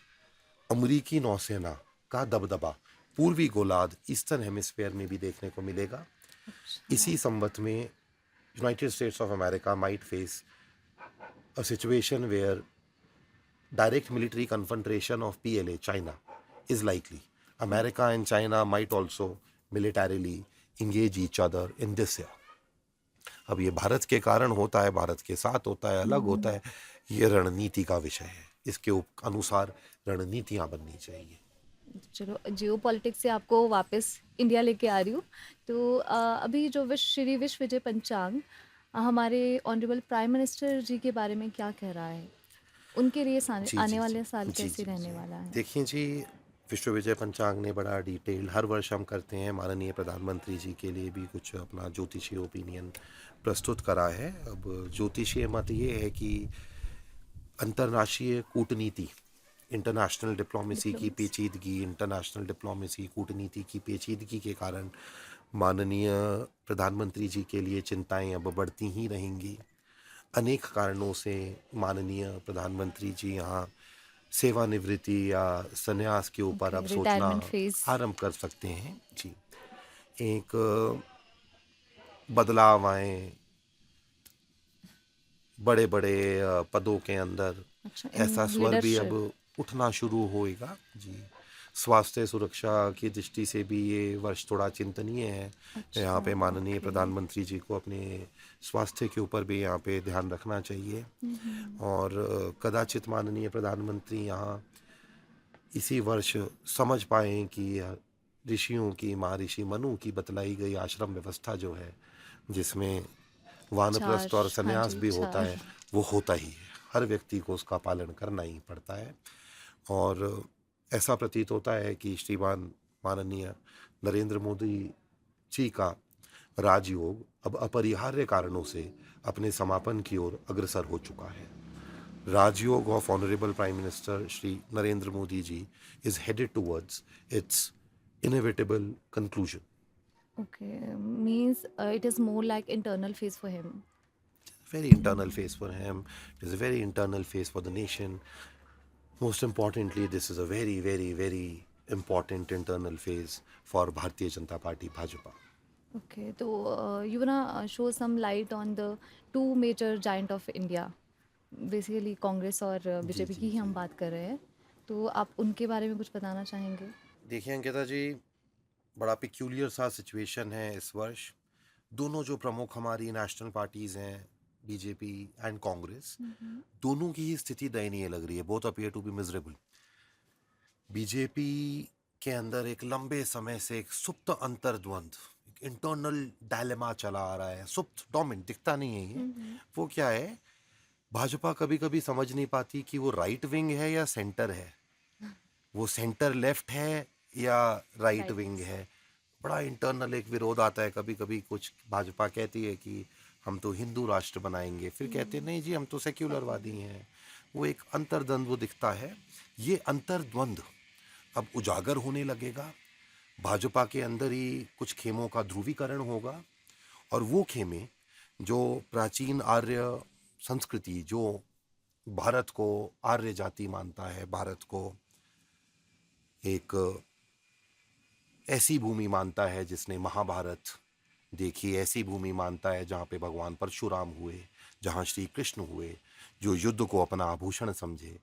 अमरीकी नौसेना का दबदबा पूर्वी गोलार्ध, ईस्टर्न हेमिस्फेयर में भी देखने को मिलेगा। इसी संवत में United states of America might face a situation where direct military confrontation of PLA, China, is likely. America and China might also militarily engage each other in this year. अब ये भारत के कारण होता है, भारत के साथ होता है, अलग होता है, ये रणनीति का विषय है। इसके अनुसार रणनीतियां बननी चाहिए। चलो जियो पॉलिटिक्स से आपको वापस इंडिया लेके आ रही हूँ। तो अभी जो श्री विश्व विजय पंचांग हमारे ऑनरेबल प्राइम मिनिस्टर जी के बारे में क्या कह रहा है? उनके लिए जी आने जी जी वाले साल जी कैसे जी रहने जी। वाला है? देखिए जी, विश्व विजय पंचांग ने बड़ा डिटेल हर वर्ष हम करते हैं। माननीय प्रधानमंत्री जी के लिए भी कुछ अपना ज्योतिषीय ओपिनियन प्रस्तुत करा है। अब ज्योतिषीय मत ये है कि अंतर्राष्ट्रीय कूटनीति, इंटरनेशनल डिप्लोमेसी की डिप्लोमेसी। पेचीदगी, इंटरनेशनल डिप्लोमेसी कूटनीति की पेचीदगी के कारण माननीय प्रधानमंत्री जी के लिए चिंताएं अब बढ़ती ही रहेंगी। अनेक कारणों से माननीय प्रधानमंत्री जी यहाँ सेवानिवृत्ति या संन्यास के ऊपर अब ओके, सोचना रिटायरमेंट फेज। आरंभ कर सकते हैं जी। एक बदलाव आए, बड़े बड़े पदों के अंदर अच्छा, इन ऐसा स्वर भी अब लीडरशिप। उठना शुरू होएगा जी। स्वास्थ्य सुरक्षा की दृष्टि से भी ये वर्ष थोड़ा चिंतनीय है। यहाँ अच्छा, पे माननीय ओके। प्रधानमंत्री जी को अपने स्वास्थ्य के ऊपर भी यहाँ पे ध्यान रखना चाहिए। और कदाचित माननीय प्रधानमंत्री यहाँ इसी वर्ष समझ पाए कि ऋषियों की, महर्षि मनु की बतलाई गई आश्रम व्यवस्था जो है, जिसमें चार, वानप्रस्थ और हाँ संन्यास जी, भी होता चार। है, वो होता ही है। हर व्यक्ति को उसका पालन करना ही पड़ता है। और ऐसा प्रतीत होता है कि श्रीमान माननीय नरेंद्र मोदी जी का राजयोग अब अपरिहार्य कारणों से अपने समापन की ओर अग्रसर हो चुका है। Rajyog of Honorable Prime Minister Shri Narendra Modi ji is headed towards its inevitable conclusion. Okay, means it is more like internal phase for him. Very internal phase for him. It is a very internal phase for the nation. Most importantly, this is a very, very, very important internal phase for Bharatiya Janata Party, Bhajpa. Okay, so you wanna show some light on the two major giant of India, basically Congress और जी BJP जी की ही जी। हम बात कर रहे हैं, तो आप उनके बारे में कुछ बताना चाहेंगे? देखिए अंकिता जी, बड़ा पिक्यूलियर सा सिचुएशन है इस वर्ष। दोनों जो प्रमुख हमारी नेशनल पार्टीज हैं, बीजेपी एंड कांग्रेस, दोनों की ही स्थिति दयनीय लग रही है। Both appear to be miserable. BJP के अंदर एक लंबे समय से एक सुप्त अंतर्द्वंद, इंटरनल डायलेमा चला आ रहा है। सुप्त, डोमिनेंट दिखता नहीं है ये। वो क्या है? भाजपा कभी कभी समझ नहीं पाती कि वो राइट विंग है या सेंटर है, वो सेंटर लेफ्ट है या राइट राइट। विंग है। बड़ा इंटरनल एक विरोध आता है। कभी कभी कुछ भाजपा कहती है कि हम तो हिंदू राष्ट्र बनाएंगे, फिर कहते हैं नहीं जी हम तो सेक्युलरवादी हैं। वो एक अंतर्द्वंद दिखता है। ये अंतर्द्वंद अब उजागर होने लगेगा। भाजपा के अंदर ही कुछ खेमों का ध्रुवीकरण होगा, और वो खेमे जो प्राचीन आर्य संस्कृति, जो भारत को आर्य जाति मानता है, भारत को एक ऐसी भूमि मानता है जिसने महाभारत देखी, ऐसी भूमि मानता है जहाँ पे भगवान परशुराम हुए, जहाँ श्री कृष्ण हुए, जो युद्ध को अपना आभूषण समझे,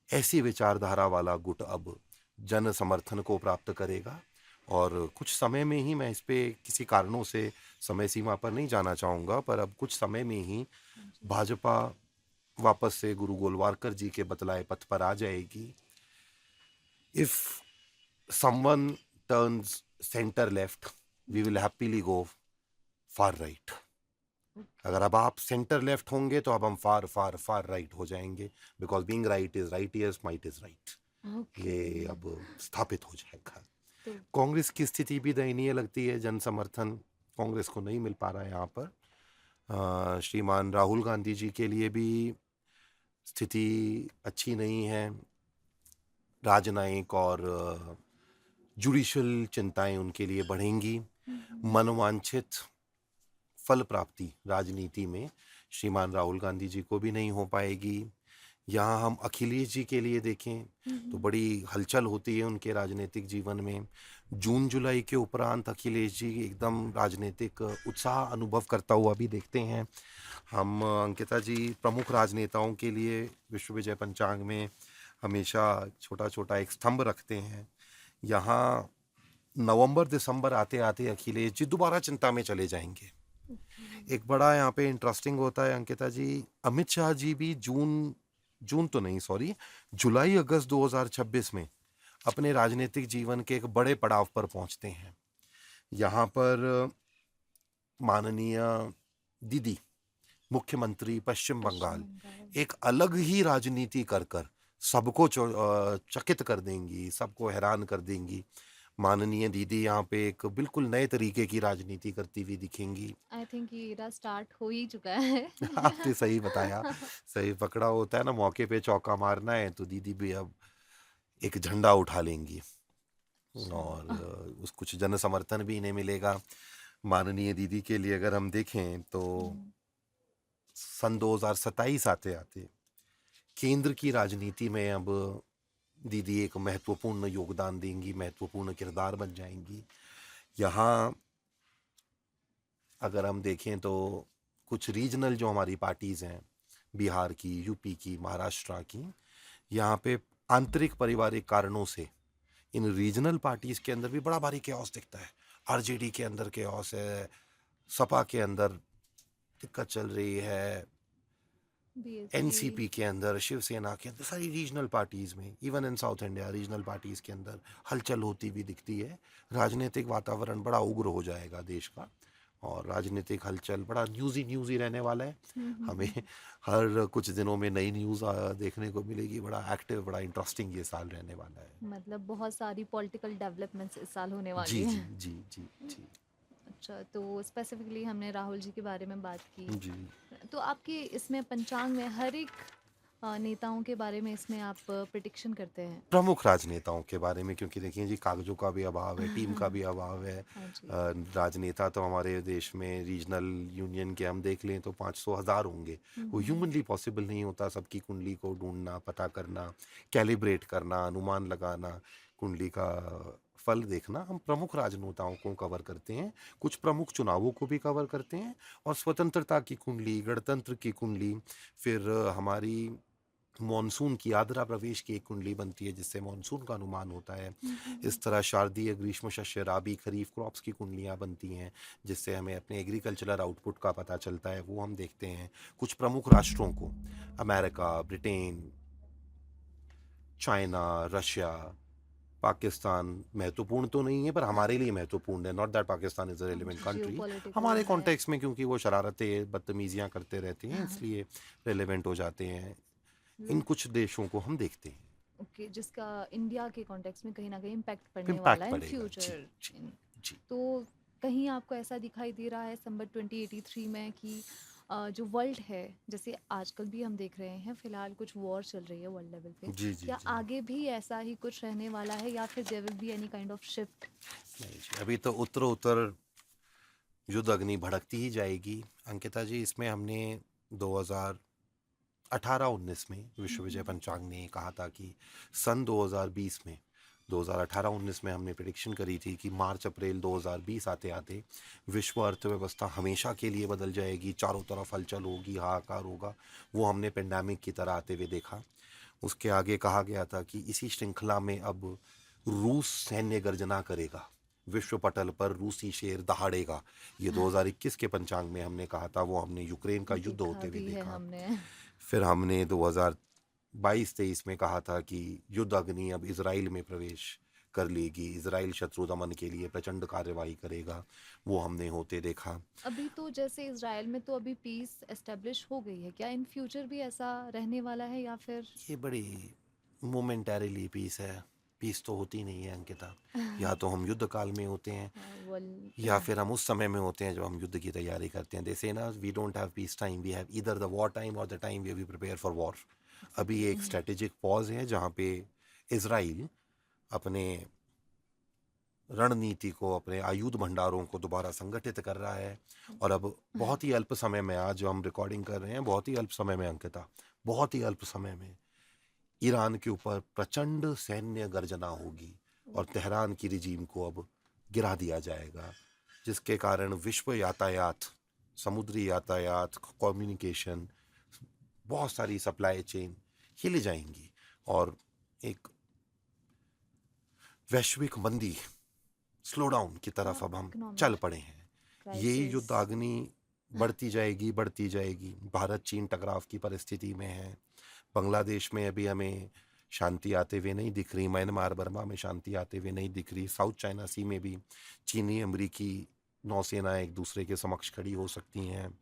ऐसी विचारधारा वाला गुट अब जन समर्थन को प्राप्त करेगा। और कुछ समय में ही, मैं इस पे किसी कारणों से समय सीमा पर नहीं जाना चाहूँगा, पर अब कुछ समय में ही भाजपा वापस से गुरु गोलवारकर जी के बतलाए पथ पर आ जाएगी। If someone turns center left, we will happily go far right. अगर अब आप सेंटर लेफ्ट होंगे तो अब हम फार फार फार राइट हो जाएंगे, because being right is right, yes might is right. ये अब स्थापित हो जाएगा। तो कांग्रेस की स्थिति भी दयनीय लगती है। जन समर्थन कांग्रेस को नहीं मिल पा रहा है यहाँ पर। श्रीमान राहुल गांधी जी के लिए भी स्थिति अच्छी नहीं है। राजनयिक और जुडिशल चिंताएं उनके लिए बढ़ेंगी। मनोवांछित फल प्राप्ति राजनीति में श्रीमान राहुल गांधी जी को भी नहीं हो पाएगी। यहाँ हम अखिलेश जी के लिए देखें तो बड़ी हलचल होती है उनके राजनीतिक जीवन में। जून जुलाई के उपरांत अखिलेश जी एकदम राजनीतिक उत्साह अनुभव करता हुआ भी देखते हैं हम। अंकिता जी, प्रमुख राजनेताओं के लिए विश्व विजय पंचांग में हमेशा छोटा छोटा एक स्तंभ रखते हैं। यहाँ नवंबर दिसंबर आते आते अखिलेश जी दोबारा चिंता में चले जाएंगे। एक बड़ा यहाँ पे इंटरेस्टिंग होता है अंकिता जी, अमित शाह जी भी जून तो नहीं, सॉरी, जुलाई अगस्त 2026 में अपने राजनीतिक जीवन के एक बड़े पड़ाव पर पहुंचते हैं। यहाँ पर माननीय दीदी मुख्यमंत्री पश्चिम बंगाल एक अलग ही राजनीति कर कर सबको चकित कर देंगी, सबको हैरान कर देंगी। माननीय दीदी यहाँ पे एक बिल्कुल नए तरीके की राजनीति करती हुई दिखेंगी। आई थिंक ये इरा स्टार्ट हो ही चुका है। आपने सही बताया, सही पकड़ा। होता है ना, मौके पे चौका मारना है तो दीदी भी अब एक झंडा उठा लेंगी, और उस कुछ जन समर्थन भी इन्हें मिलेगा। माननीय दीदी के लिए अगर हम देखें तो सन 2027 आते आते केंद्र की राजनीति में अब दीदी एक महत्वपूर्ण योगदान देंगी, महत्वपूर्ण किरदार बन जाएंगी। यहाँ अगर हम देखें तो कुछ रीजनल जो हमारी पार्टीज़ हैं, बिहार की, यूपी की, महाराष्ट्र की, यहाँ पे आंतरिक पारिवारिक कारणों से इन रीजनल पार्टीज के अंदर भी बड़ा भारी केओस दिखता है। आरजेडी के अंदर केओस है, सपा के अंदर दिक्कत चल रही है, बीएसपी। एनसीपी के अंदर, शिवसेना के अंदर, सारी रीजनल पार्टीज में, even in south India regional parties के अंदर हलचल होती भी दिखती है। राजनीतिक वातावरण बड़ा उग्र हो जाएगा देश का, और राजनीतिक हलचल बड़ा न्यूज़ी रहने वाला है। हमें हर कुछ दिनों में नई न्यूज़ देखने को मिलेगी। बड़ा एक्टिव, बड़ा इंटरेस्टिंग ये साल रहने वाला है। मतलब बहुत सारी पॉलिटिकल डेवलपमेंट्स इस साल होने वाली जी जी है। जी जी जी अच्छा, तो स्पेसिफिकली हमने राहुल जी के बारे में बात की। जी। तो आपके इसमें पंचांग में हर एक नेताओं के बारे में इसमें आप प्रिडिक्शन करते हैं? प्रमुख राजनेताओं के बारे में, क्योंकि देखिए जी, कागजों का भी अभाव है, टीम का भी अभाव है। हाँ जी। राजनेता तो हमारे देश में रीजनल यूनियन के हम देख लें तो 500,000 होंगे। वो ह्यूमनली पॉसिबल नहीं होता सबकी कुंडली को ढूंढना, पता करना, कैलिब्रेट करना, अनुमान लगाना, कुंडली का फल देखना। हम प्रमुख राजनेताओं को कवर करते हैं, कुछ प्रमुख चुनावों को भी कवर करते हैं, और स्वतंत्रता की कुंडली, गणतंत्र की कुंडली, फिर हमारी मॉनसून की आद्रा प्रवेश की एक कुंडली बनती है जिससे मॉनसून का अनुमान होता है। इस तरह शारदीय, ग्रीष्म, शस्य, राबी, खरीफ क्रॉप्स की कुंडलियां बनती हैं जिससे हमें अपने एग्रीकल्चरल आउटपुट का पता चलता है, वो हम देखते हैं। कुछ प्रमुख राष्ट्रों को, America, Britain, China, Russia, Pakistan महत्वपूर्ण तो नहीं है पर हमारे लिए महत्वपूर्ण है। Not that Pakistan is a relevant country, हमारे जियोपॉलिटिकल है। कॉन्टेक्स्ट में, क्योंकि वो शरारतें, बदतमीजियां करते रहते हैं, इसलिए रेलिवेंट हो जाते हैं। इन कुछ देशों को हम देखते हैं। ओके, जिसका इंडिया के कॉन्टेक्स्ट में कहीं ना कहीं इम्पैक्ट पड़ने वाला इम्पैक्ट है इन पड़ेगा। जी फ्यूचर। जी जी। तो कहीं आपको ऐसा दिखाई दे रहा है संबत 2083 में कि जो वर्ल्ड है, जैसे आजकल भी हम देख रहे हैं फिलहाल कुछ वॉर चल रही है वर्ल्ड लेवल पे, जी जी क्या जी। आगे भी ऐसा ही कुछ रहने वाला है या फिर there will be any kind of shift? नहीं जी, अभी तो उत्तर युद्ध अग्नि भड़कती ही जाएगी अंकिता जी। इसमें हमने 2018-19 में विश्व विजय पंचांग ने कहा था कि सन 2020 में, 2018-19 में हमने प्रिडिक्शन करी थी कि मार्च अप्रैल 2020 आते आते विश्व अर्थव्यवस्था हमेशा के लिए बदल जाएगी, चारों तरफ हलचल होगी, हाहाकार होगा। वो हमने पेंडेमिक की तरह आते हुए देखा। उसके आगे कहा गया था कि इसी श्रृंखला में अब रूस सैन्य गर्जना करेगा, विश्व पटल पर रूसी शेर दहाड़ेगा। ये 2021 के पंचांग में हमने कहा था, वो हमने यूक्रेन का युद्ध देखा होते हुए भी है देखा। हमने। फिर हमने 2022-23 में कहा था कि युद्ध अग्नि अब इजराइल में प्रवेश कर लेगी, इजराइल शत्रु दमन के लिए प्रचंड कार्यवाही करेगा। वो हमने होते देखा। अभी तो जैसे इजराइल में तो अभी पीस एस्टेब्लिश हो गई है, क्या इन फ्यूचर भी ऐसा रहने वाला है या फिर? ये बड़ी मोमेंटरीली पीस है, पीस तो होती नहीं है अंकिता। या तो हम युद्ध काल में होते हैं, वर्ल्ड। या फिर हम उस समय में होते हैं जब हम युद्ध की तैयारी करते हैं। दे से ना, we don't have peace time, we have either the war time और the time we prepare for war. अभी एक स्ट्रेटेजिक पॉज है जहाँ पे इजराइल अपने रणनीति को, अपने आयुध भंडारों को दोबारा संगठित कर रहा है। और अब बहुत ही अल्प समय में, आज जो हम रिकॉर्डिंग कर रहे हैं, बहुत ही अल्प समय में अंकिता, बहुत ही अल्प समय में ईरान के ऊपर प्रचंड सैन्य गर्जना होगी और तेहरान की रिजीम को अब गिरा दिया जाएगा, जिसके कारण विश्व यातायात, समुद्री यातायात, कम्युनिकेशन, बहुत सारी सप्लाई चेन हिले जाएंगी और एक वैश्विक मंदी, स्लो डाउन की तरफ अब हम चल पड़े हैं। ये युद्धाग्नि बढ़ती जाएगी, बढ़ती जाएगी। भारत चीन टकराव की परिस्थिति में है। बांग्लादेश में अभी हमें शांति आते हुए नहीं दिख रही, म्यांमार बर्मा में शांति आते हुए नहीं दिख रही। साउथ चाइना सी में भी चीनी अमरीकी नौसेना एक दूसरे के समक्ष खड़ी हो सकती हैं।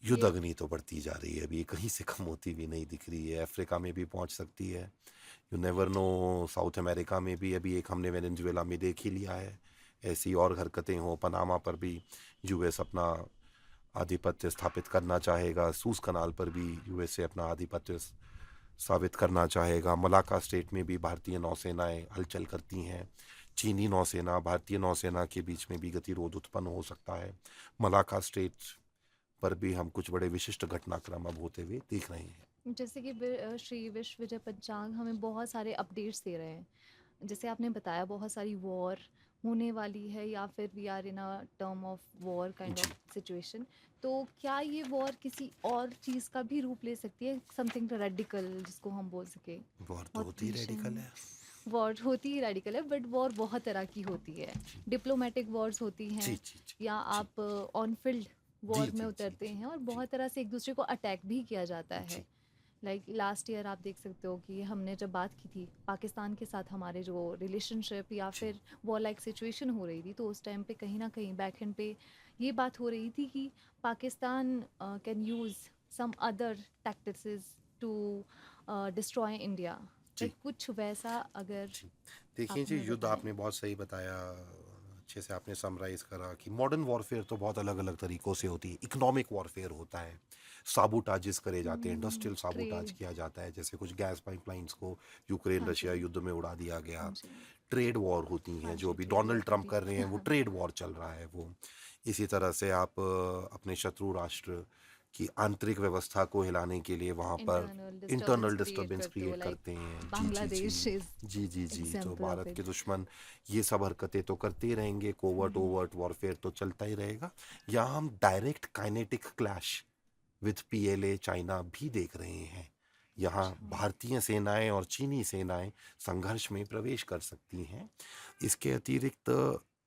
युद्ध अग्नि तो बढ़ती जा रही है, अभी कहीं से कम होती भी नहीं दिख रही है। अफ्रीका में भी पहुंच सकती है, you never know. South America में भी अभी एक हमने वेनेजुएला में देख ही लिया है। ऐसी और हरकतें हो, पनामा पर भी यूएस अपना आधिपत्य स्थापित करना चाहेगा, सूज कनाल पर भी यूएसए अपना आधिपत्य साबित करना चाहेगा। मलाका स्टेट में भी भारतीय नौसेनाएं हलचल करती हैं। चीनी नौसेना, भारतीय नौसेना के बीच में भी गतिरोध उत्पन्न हो सकता है। मलाका स्टेट पर भी हम कुछ बड़े विशिष्ट घटनाक्रम अब होते हुए देख रहे हैं। जैसे कि श्री विश्व विजय पंचांग हमें बहुत सारे अपडेट्स दे रहे हैं। जैसे आपने बताया बहुत सारी वॉर होने वाली है या फिर we are in a term of war kind जी ऑफ सिचुएशन। तो क्या ये वॉर किसी और चीज़ का भी रूप ले सकती है, समथिंग रेडिकल जिसको हम बोल सके? वॉर तो बहुत होती ही रेडिकल भीषण है। वॉर होती ही रेडिकल है, बट वॉर बहुत तरह की होती है। जी डिप्लोमेटिक वॉर्स होती जी हैं, जी जी या जी आप ऑन फील्ड जी वॉर में जी जी उतरते जी हैं और जी बहुत तरह से एक दूसरे को अटैक भी किया जाता है। जी लाइक लास्ट ईयर आप देख सकते हो कि हमने जब बात की थी पाकिस्तान के साथ, हमारे जो रिलेशनशिप या जी फिर वॉर लाइक सिचुएशन हो रही थी, तो उस टाइम पे कहीं ना कहीं बैक एंड पे ये बात हो रही थी कि Pakistan can use some other tactics to destroy India. जी लाइक कुछ वैसा अगर जी। देखिए आप जी, हमें युद्ध बताएं। आपने बहुत सही बताया, अच्छे से आपने समराइज़ करा कि मॉडर्न वॉरफेयर तो बहुत अलग-अलग तरीकों से होती है। इकोनॉमिक वॉरफेयर होता है, साबोटाजेस करे जाते हैं, इंडस्ट्रियल साबोटाज ट्रेड। किया जाता है, जैसे कुछ गैस पाइपलाइन्स को यूक्रेन, हाँ रशिया जी। युद्ध में उड़ा दिया गया। हाँ जी। ट्रेड वॉर होती हाँ हैं, जो जी, अभी ट्रेड वॉर डोनाल्ड ट्रंप होती कर रहे हैं, वो है। ट्रेड वॉर चल रहा है वो। इसी तरह से आप अपने शत्रु राष्ट्र की आंतरिक व्यवस्था को हिलाने के लिए वहाँ पर internal internal disturbance create disturbance करते हो, क्रिएट लाइक करते हैं। जी, जी, बांग्लादेश जी। इज जी, जी, जी। तो एग्जाम्पल ऑफ भारत के इट। दुश्मन ये सब हरकतें तो करते ही रहेंगे, कोवर्ट ओवर्ट वॉरफेयर तो चलता ही रहेगा। यहाँ हम direct kinetic clash with PLA China भी देख रहे हैं। यहाँ अच्छा। भारतीय सेनाएं और चीनी सेनाएं संघर्ष में प्रवेश कर सकती हैं। इसके अतिरिक्त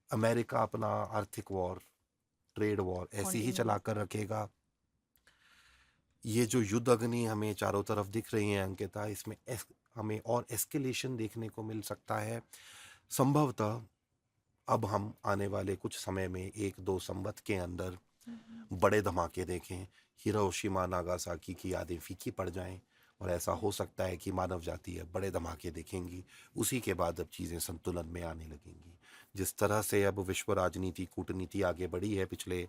अमेरिका अपना आर्थिक वॉर, ट्रेड वॉर ऐसे ही कंटिन्यू। चला कर रखेगा। ये जो युद्ध अग्नि हमें चारों तरफ दिख रही है अंकिता, इसमें हमें और एस्केलेशन देखने को मिल सकता है। संभवतः अब हम आने वाले कुछ समय में 1-2 संवत के अंदर बड़े धमाके देखें, हिरोशिमा नागासाकी की यादें फीकी पड़ जाएं, और ऐसा हो सकता है कि मानव जाति अब बड़े धमाके देखेंगी। उसी के बाद अब चीज़ें संतुलन में आने लगेंगी। जिस तरह से अब विश्व राजनीति कूटनीति आगे बढ़ी है पिछले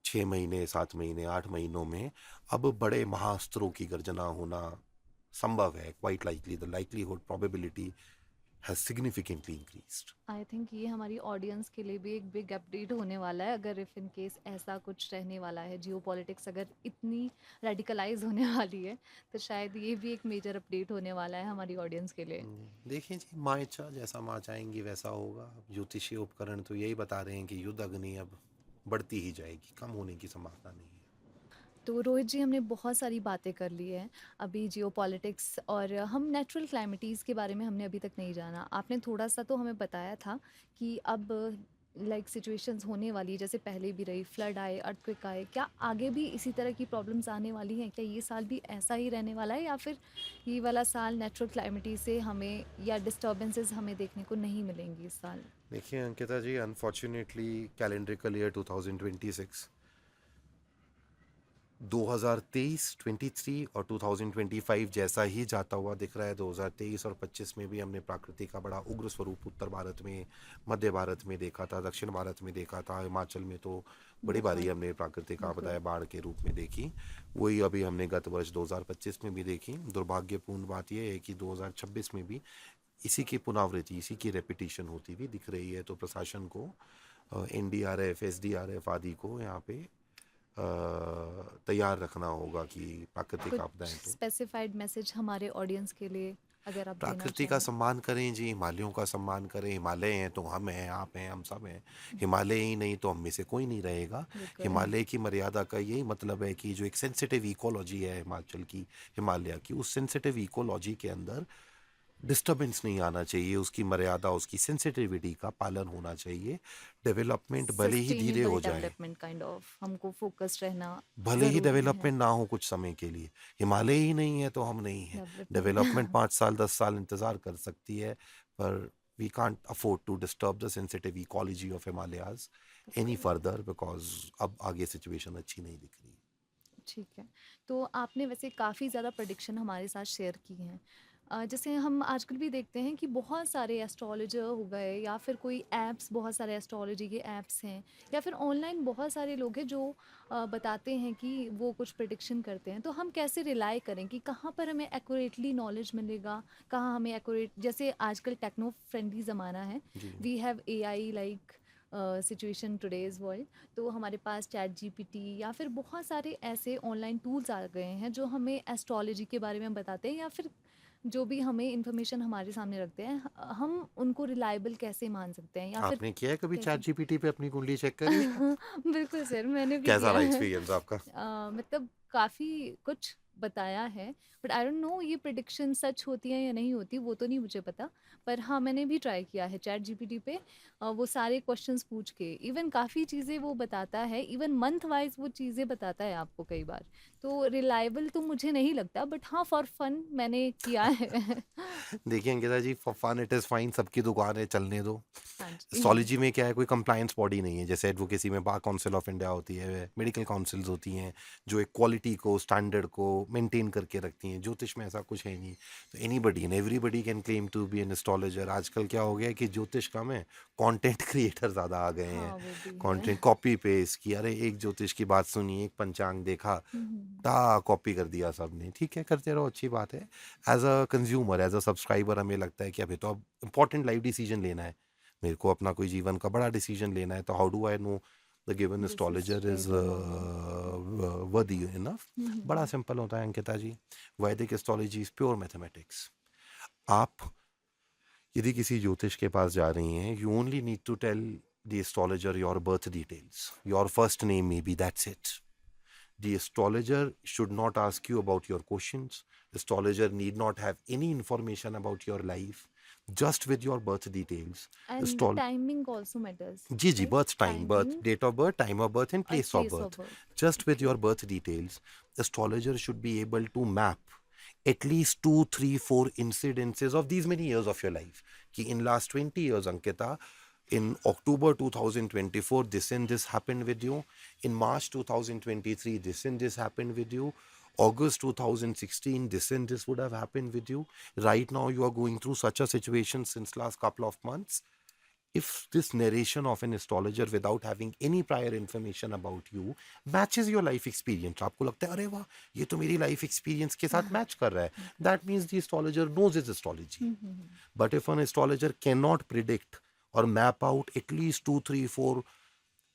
6 महीने, 7 महीने, 8 महीनों में, अब बड़े महाअस्त्रों की गर्जना होना संभव है। Quite likely the likelihood probability has significantly increased. I think ये हमारी ऑडियंस के लिए भी एक बिग अपडेट होने वाला है, अगर इफ़ इन केस ऐसा कुछ रहने वाला है, जियो पॉलिटिक्स अगर इतनी रेडिकलाइज होने वाली है, तो शायद ये भी एक मेजर अपडेट होने वाला है हमारी ऑडियंस के लिए। देखिए जी, माँ इच्छा, जैसा माँ चाहेंगी वैसा होगा। अब ज्योतिषीय उपकरण तो यही बता रहे हैं कि युद्ध अग्नि अब बढ़ती ही जाएगी, कम होने की संभावना नहीं है। तो रोहित जी, हमने बहुत सारी बातें कर ली हैं अभी जियो पॉलिटिक्स, और हम नेचुरल क्लाइमिटीज़ के बारे में हमने अभी तक नहीं जाना। आपने थोड़ा सा तो हमें बताया था कि अब लाइक सिचुएशंस होने वाली है, जैसे पहले भी रही, फ्लड आए, अर्थक्वेक आए, क्या आगे भी इसी तरह की प्रॉब्लम्स आने वाली हैं? क्या ये साल भी ऐसा ही रहने वाला है, या फिर ये वाला साल नेचुरल क्लाइमिटी से हमें या डिस्टर्बेंसेस हमें देखने को नहीं मिलेंगी इस साल? देखिए अंकिता जी, अनफॉर्चुनेटली कैलेंड्रिकल ईयर 2026, 2023, 23 और 2025 जैसा ही जाता हुआ दिख रहा है। 2023 और 25 में भी हमने प्रकृति का बड़ा उग्र स्वरूप उत्तर भारत में, मध्य भारत में देखा था, दक्षिण भारत में देखा था, हिमाचल में तो बड़ी बारी बहुत। हमने प्राकृतिक बिल्कुल। आपदाएं बाढ़ के रूप में देखी। वही अभी हमने गत वर्ष 2025 में भी देखी। दुर्भाग्यपूर्ण बात यह है कि 2026 में भी इसी की पुनरावृत्ति, इसी की रेपिटेशन होती हुई दिख रही है। तो प्रशासन को, एनडीआरएफ, एसडीआरएफ आदि को यहाँ पे तैयार रखना होगा कि प्राकृतिक कुछ आपदाएं तो, स्पेसिफाइड मैसेज हमारे ऑडियंस के लिए अगर आप देना प्रकृति का चाहें? सम्मान करें जी, हिमालयों का सम्मान करें। हिमालय हैं तो हम हैं, आप हैं, हम सब हैं। हिमालय ही नहीं तो हम में से कोई नहीं रहेगा। बिल्कुल। हिमालय की मर्यादा का यही मतलब है कि जो एक सेंसिटिव इकोलॉजी है हिमाचल की, हिमालय की, उस सेंसिटिव इकोलॉजी के अंदर डिस्टरबेंस नहीं आना चाहिए। उसकी मर्यादा, उसकी सेंसिटिविटी का पालन होना चाहिए। डेवलपमेंट भले ही धीरे सस्टेनेबल हो जाए, डेवलपमेंट काइंड ऑफ हमको फोकस रहना भले ही ज़रूरी है। डेवलपमेंट ना हो कुछ समय के लिए, हिमालय ही नहीं है तो हम नहीं है। डेवलपमेंट। डेवलपमेंट 5 साल 10 साल इंतज़ार कर सकती है, पर we can't afford to disturb the sensitive ecology of Himalayas any बिल्कुल। फर्दर, बिकॉज अब आगे सिचुएशन अच्छी नहीं दिख रही। ठीक है। तो आपने वैसे काफ़ी ज़्यादा प्रेडिक्शन हमारे साथ शेयर की हैं। जैसे हम आजकल भी देखते हैं कि बहुत सारे एस्ट्रोलॉजर हो गए, या फिर कोई ऐप्स, बहुत सारे एस्ट्रोलॉजी के ऐप्स हैं, या फिर ऑनलाइन बहुत सारे लोग हैं जो बताते हैं कि वो कुछ प्रेडिक्शन करते हैं। तो हम कैसे रिलाई करें कि कहाँ पर हमें एक्यूरेटली नॉलेज मिलेगा, कहाँ हमें एक्यूरेट, जैसे आजकल टेक्नो फ्रेंडली ज़माना है, जी we have AI like situation today's world. तो हमारे पास चैट जीपीटी या फिर बहुत सारे ऐसे ऑनलाइन टूल्स आ गए हैं जो हमें एस्ट्रोलॉजी के बारे में बताते हैं, या फिर जो भी हमें इन्फॉर्मेशन हमारे सामने रखते हैं हम उनको रिलायबल कैसे मान सकते हैं या फिर आपने किया है कभी चैट कैसे जीपीटी पे अपनी कुंडली चेक करी है? बिल्कुल सर, मैंने भी कैसा किया रहा है। एक्सपीरियंस आपका? मतलब काफ़ी कुछ बताया है, बट आई डोंट नो ये प्रिडिक्शन सच होती है या नहीं होती, वो तो नहीं मुझे पता। पर हाँ, मैंने भी ट्राई किया है चैट जीपीटी पे, वो सारे क्वेश्चंस पूछ के इवन काफ़ी चीज़ें वो बताता है, इवन मंथ वाइज वो चीज़ें बताता है आपको कई बार। तो रिलायबल तो मुझे नहीं लगता, बट हाँ फॉर फन मैंने किया है। देखिए Ankita ji, for fun it is fine, सबकी दुकान है, चलने दो। हाँ जी। एस्ट्रोलॉजी में क्या है, कोई कंप्लायंस बॉडी नहीं है। जैसे एडवोकेसी में बार काउंसिल ऑफ इंडिया होती है, मेडिकल काउंसिल्स होती हैं जो एक क्वालिटी को, स्टैंडर्ड को मेंटेन करके रखती हैं। ज्योतिष में ऐसा कुछ है नहीं। तो anybody and everybody can claim to be an astrologer. आजकल क्या हो गया है कि ज्योतिष कम है, कंटेंट क्रिएटर ज़्यादा आ गए हैं। हाँ, वो भी है। कंटेंट कॉपी पेस्ट की, अरे एक ज्योतिष की बात सुनी, एक पंचांग देखा, हम्म। टा कॉपी कर दिया सबने। ठीक है, करते रहो, अच्छी बात है। As a consumer, as a subscriber हमें लगता है कि अभी तो अब इंपॉर्टेंट लाइफ डिसीजन लेना है, मेरे को अपना कोई जीवन का बड़ा डिसीजन लेना है, तो how do I know the given this is astrologer is trustworthy. Worthy enough? बड़ा सिंपल होता है अंकिता जी। वैदिक एस्ट्रोलॉजी इज प्योर मैथमेटिक्स। आप यदि किसी ज्योतिष के पास जा रही हैं, you only need to tell the astrologer your birth details, your first name may be, that's it. The astrologer should not ask you about your questions. Astrologer need not have any information about your life. Just with your birth details. And the Astrol timing also matters, जी जी, right? birth time, birth Timing date of birth, time of birth, and or place of place of birth. birth. Just with Okay. your birth details, astrologer should be able to map at least 2, 3, 4 incidences of these many years of your life. कि in last 20 years, Ankita, in October 2024, this and this happened with you. In March 2023, this and this happened with you. August 2016, this and this would have happened with you. Right now, you are going through such a situation since last couple of months. If this narration of an astrologer without having any prior information about you matches your life experience, आपको लगता है अरे वाह, ये तो मेरी life experience के साथ match कर रहा है, that means the astrologer knows his astrology. But if an astrologer cannot predict or map out at least 2, 3, 4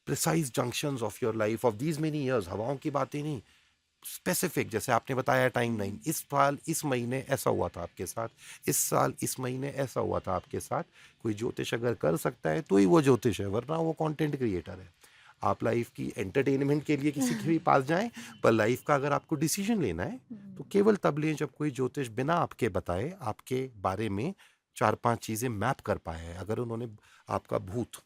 precise junctions of your life of these many years, हवाओं की बातें नहीं, स्पेसिफिक, जैसे आपने बताया टाइम लाइन, इस साल इस महीने ऐसा हुआ था आपके साथ, इस साल इस महीने ऐसा हुआ था आपके साथ, कोई ज्योतिष अगर कर सकता है तो ही वो ज्योतिष है, वरना वो कंटेंट क्रिएटर है। आप लाइफ की एंटरटेनमेंट के लिए किसी के भी पास जाएं, पर लाइफ का अगर आपको डिसीजन लेना है तो केवल तब लें जब कोई ज्योतिष बिना आपके बताए आपके बारे में 4-5 चीज़ें मैप कर पाया है। अगर उन्होंने आपका भूत,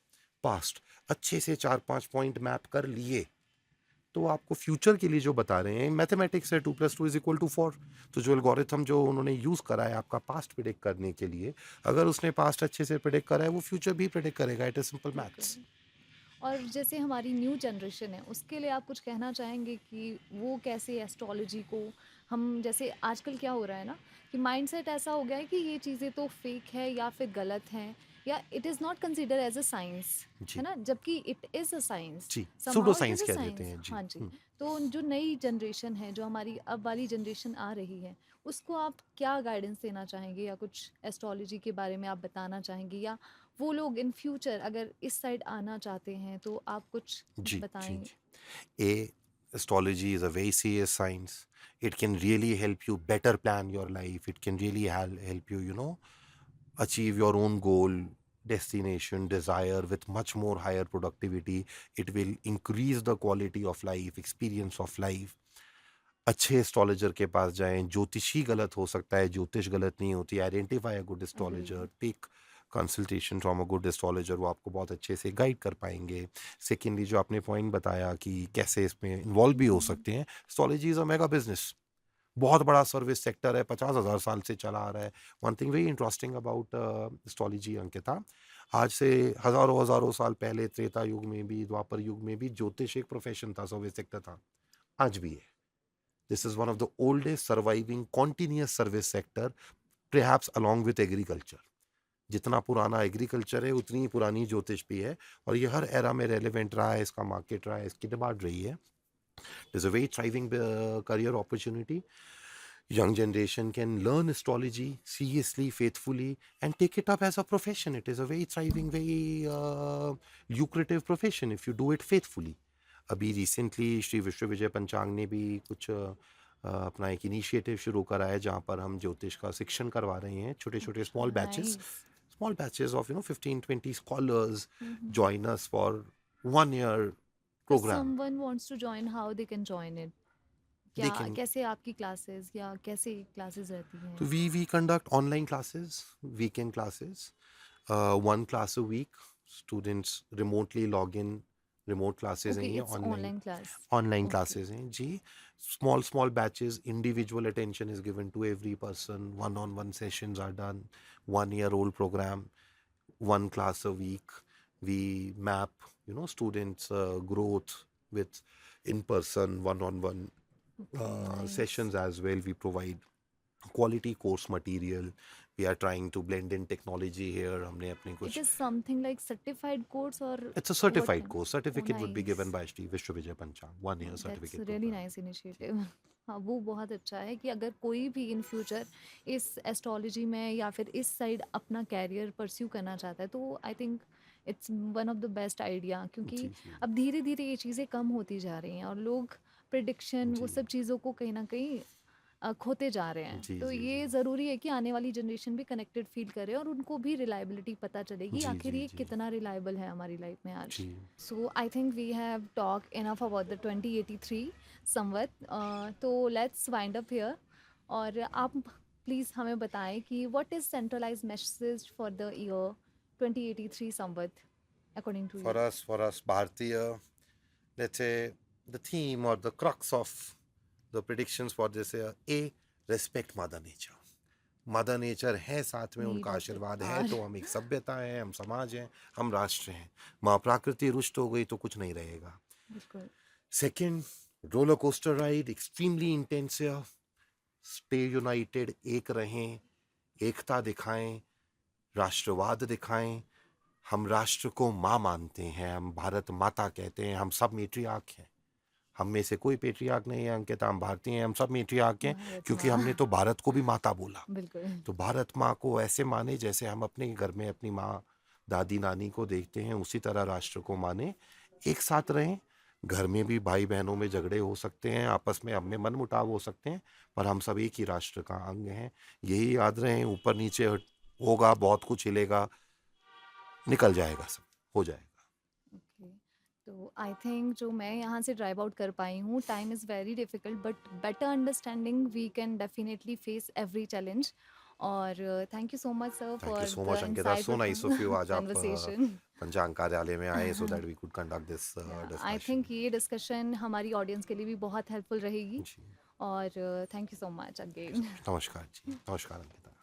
पास्ट अच्छे से 4-5 पॉइंट मैप कर लिए, तो आपको फ्यूचर के लिए जो बता रहे हैं, मैथमेटिक्स है 2+2=4। तो जो एल्गोरिथम जो उन्होंने यूज़ करा है आपका पास्ट प्रिडिक्ट करने के लिए, अगर उसने पास्ट अच्छे से प्रिडिक्ट करा है, वो फ्यूचर भी प्रिडिक्ट करेगा। It is simple maths. और जैसे हमारी न्यू जनरेशन है उसके लिए आप कुछ कहना चाहेंगे कि वो कैसे एस्ट्रोलॉजी को हम, जैसे आजकल क्या हो रहा है ना कि माइंडसेट ऐसा हो गया है कि ये चीज़ें तो फेक है या फिर गलत हैं या it is not consider as a science, जी है ना, जबकि इट इज़ अ साइंस, जी, pseudo somehow it science is a कह देते साइंस। हैं जी। हाँ जी। तो जो नई जनरेशन है, जो हमारी अब वाली जनरेशन आ रही है, उसको आप क्या गाइडेंस देना चाहेंगे या कुछ एस्ट्रोलॉजी के बारे में आप बताना चाहेंगे, या वो लोग इन फ्यूचर अगर इस साइड आना चाहते हैं तो आप कुछ जी जी बताएंगे? जी। Astrology is a very serious science. It can really help you better plan your life. It can really help you, achieve your own goal, destination, desire with much more higher productivity. It will increase the quality of life, experience of life. अच्छे astrologer के पास जाएं। ज्योतिषी गलत हो सकता है, ज्योतिष गलत नहीं होती। Identify a good astrologer, agree. Take consultation from a good astrologer, वो आपको बहुत अच्छे से गाइड कर पाएंगे। सेकेंडली, जो आपने पॉइंट बताया कि कैसे इसमें इन्वॉल्व भी हो सकते हैं, astrology is a mega business, बहुत बड़ा सर्विस सेक्टर है, 50,000 साल से चला आ रहा है। One thing very interesting about astrology Ankita, आज से हज़ारों हज़ारों साल पहले त्रेता युग में भी, द्वापर युग में भी ज्योतिष एक प्रोफेशन था, सर्विस सेक्टर था, आज भी है। This is one of the oldest surviving continuous service sector, perhaps along with agriculture. जितना पुराना एग्रीकल्चर है उतनी ही पुरानी ज्योतिष भी है, और ये हर एरा में रेलेवेंट रहा है, इसका मार्केट रहा है, इसकी डिमांड रही है। It is a very thriving career opportunity. Young generation can learn astrology seriously, faithfully, and take it up as a profession. It is a very thriving, very lucrative profession if you do it faithfully. अभी recently Shri विश्व विजय पंचांग ने भी कुछ अपना एक initiative शुरू करा है जहाँ पर हम ज्योतिष का शिक्षण करवा रहे हैं, छोटे छोटे Nice. small batches of 15-20 scholars Mhm. join us for 1 year If program. someone wants to join, how they can join it? They क्या can कैसे आपकी क्लासेस या कैसे क्लासेस रहती So हैं? we conduct online classes, weekend classes, one class a week. Students remotely log in. Remote classes हैं Okay, ये it's online online class. online Okay. classes हैं जी. Small batches. Individual attention is given to every person. One-on-one sessions are done. 1 year old program. One class a week. We map students' growth with in-person one-on-one Okay, nice. sessions as well. We provide quality course material. We are trying to blend in technology here. हमने अपने It कुछ is something like certified course or It's a what certified kind? course. Oh, Certificate would be given nice. by Shri Vishwavijay Panchal. 1 year That's certificate really program. nice initiative. हाँ, वो बहुत अच्छा है कि अगर कोई भी इन फ्यूचर इस एस्ट्रोलॉजी में या फिर इस साइड अपना कैरियर परस्यू करना चाहता है तो I think it's one of the best idea, क्योंकि जी जी अब धीरे धीरे ये चीज़ें कम होती जा रही हैं और लोग प्रिडिक्शन वो जी सब चीज़ों को कहीं ना कहीं खोते जा रहे हैं। जी तो जी ये जी ज़रूरी है कि आने वाली जनरेशन भी कनेक्टेड फील करे और उनको भी रिलायबिलिटी पता चलेगी जी आखिर जी ये जी कितना रिलायबल है हमारी लाइफ में आज। जी So I think we have talked enough about the 2083 संवत। तो let's wind up here। और आप प्लीज़ हमें बताएं कि what is centralized message for the year 2083 Samvat according to you? For us Bharatiya, let's say the theme or the crux of the predictions for this year, A, respect Mother Nature. Mother nature है, साथ में Need उनका of it आशीर्वाद है are तो हम एक सभ्यता है, हम समाज हैं, हम राष्ट्र हैं. माँ प्रकृति रुष्ट हो गई तो कुछ नहीं रहेगा. बिल्कुल। Second, roller coaster ride extremely intense. Stay United, एक रहें, एकता दिखाएं, राष्ट्रवाद दिखाएं. हम राष्ट्र को माँ मानते हैं, हम भारत माता कहते हैं, हम सब मेट्रियार्क हैं. हम में से कोई पेट्रियार्क नहीं है अंकिता, हम भारतीय हैं, हम सब मेट्रियार्क हैं, भारत क्योंकि माँ हमने तो भारत को भी माता बोला. बिल्कुल। तो भारत माँ को ऐसे माने जैसे हम अपने घर में अपनी माँ दादी नानी को देखते हैं, उसी तरह राष्ट्र को माने. एक साथ रहें. घर में भी भाई बहनों में झगड़े हो सकते हैं, आपस में अपने मन मुटाव हो सकते हैं, पर हम सब एक ही राष्ट्र का अंग हैं. यही याद रहें. ऊपर नीचे होगा, बहुत कुछ हिलेगा, निकल जाएगा, सब हो जाएगा. ओके, तो आई थिंक जो मैं यहाँ से ड्राइव आउट कर पाई हूँ, time is very difficult but better understanding we can definitely face every challenge. और thank you so much sir thank you for so the much Ankita. So nice of you. Insightful आज आप conversation. Panchang कार्यालय में आए so that we could conduct this I discussion. Think ये discussion हमारी audience के लिए भी बहुत हेल्पफुल रहेगी। जी, और thank you so much thank you so again. Much. नमस्कार जी. नमस्कार अंकिता.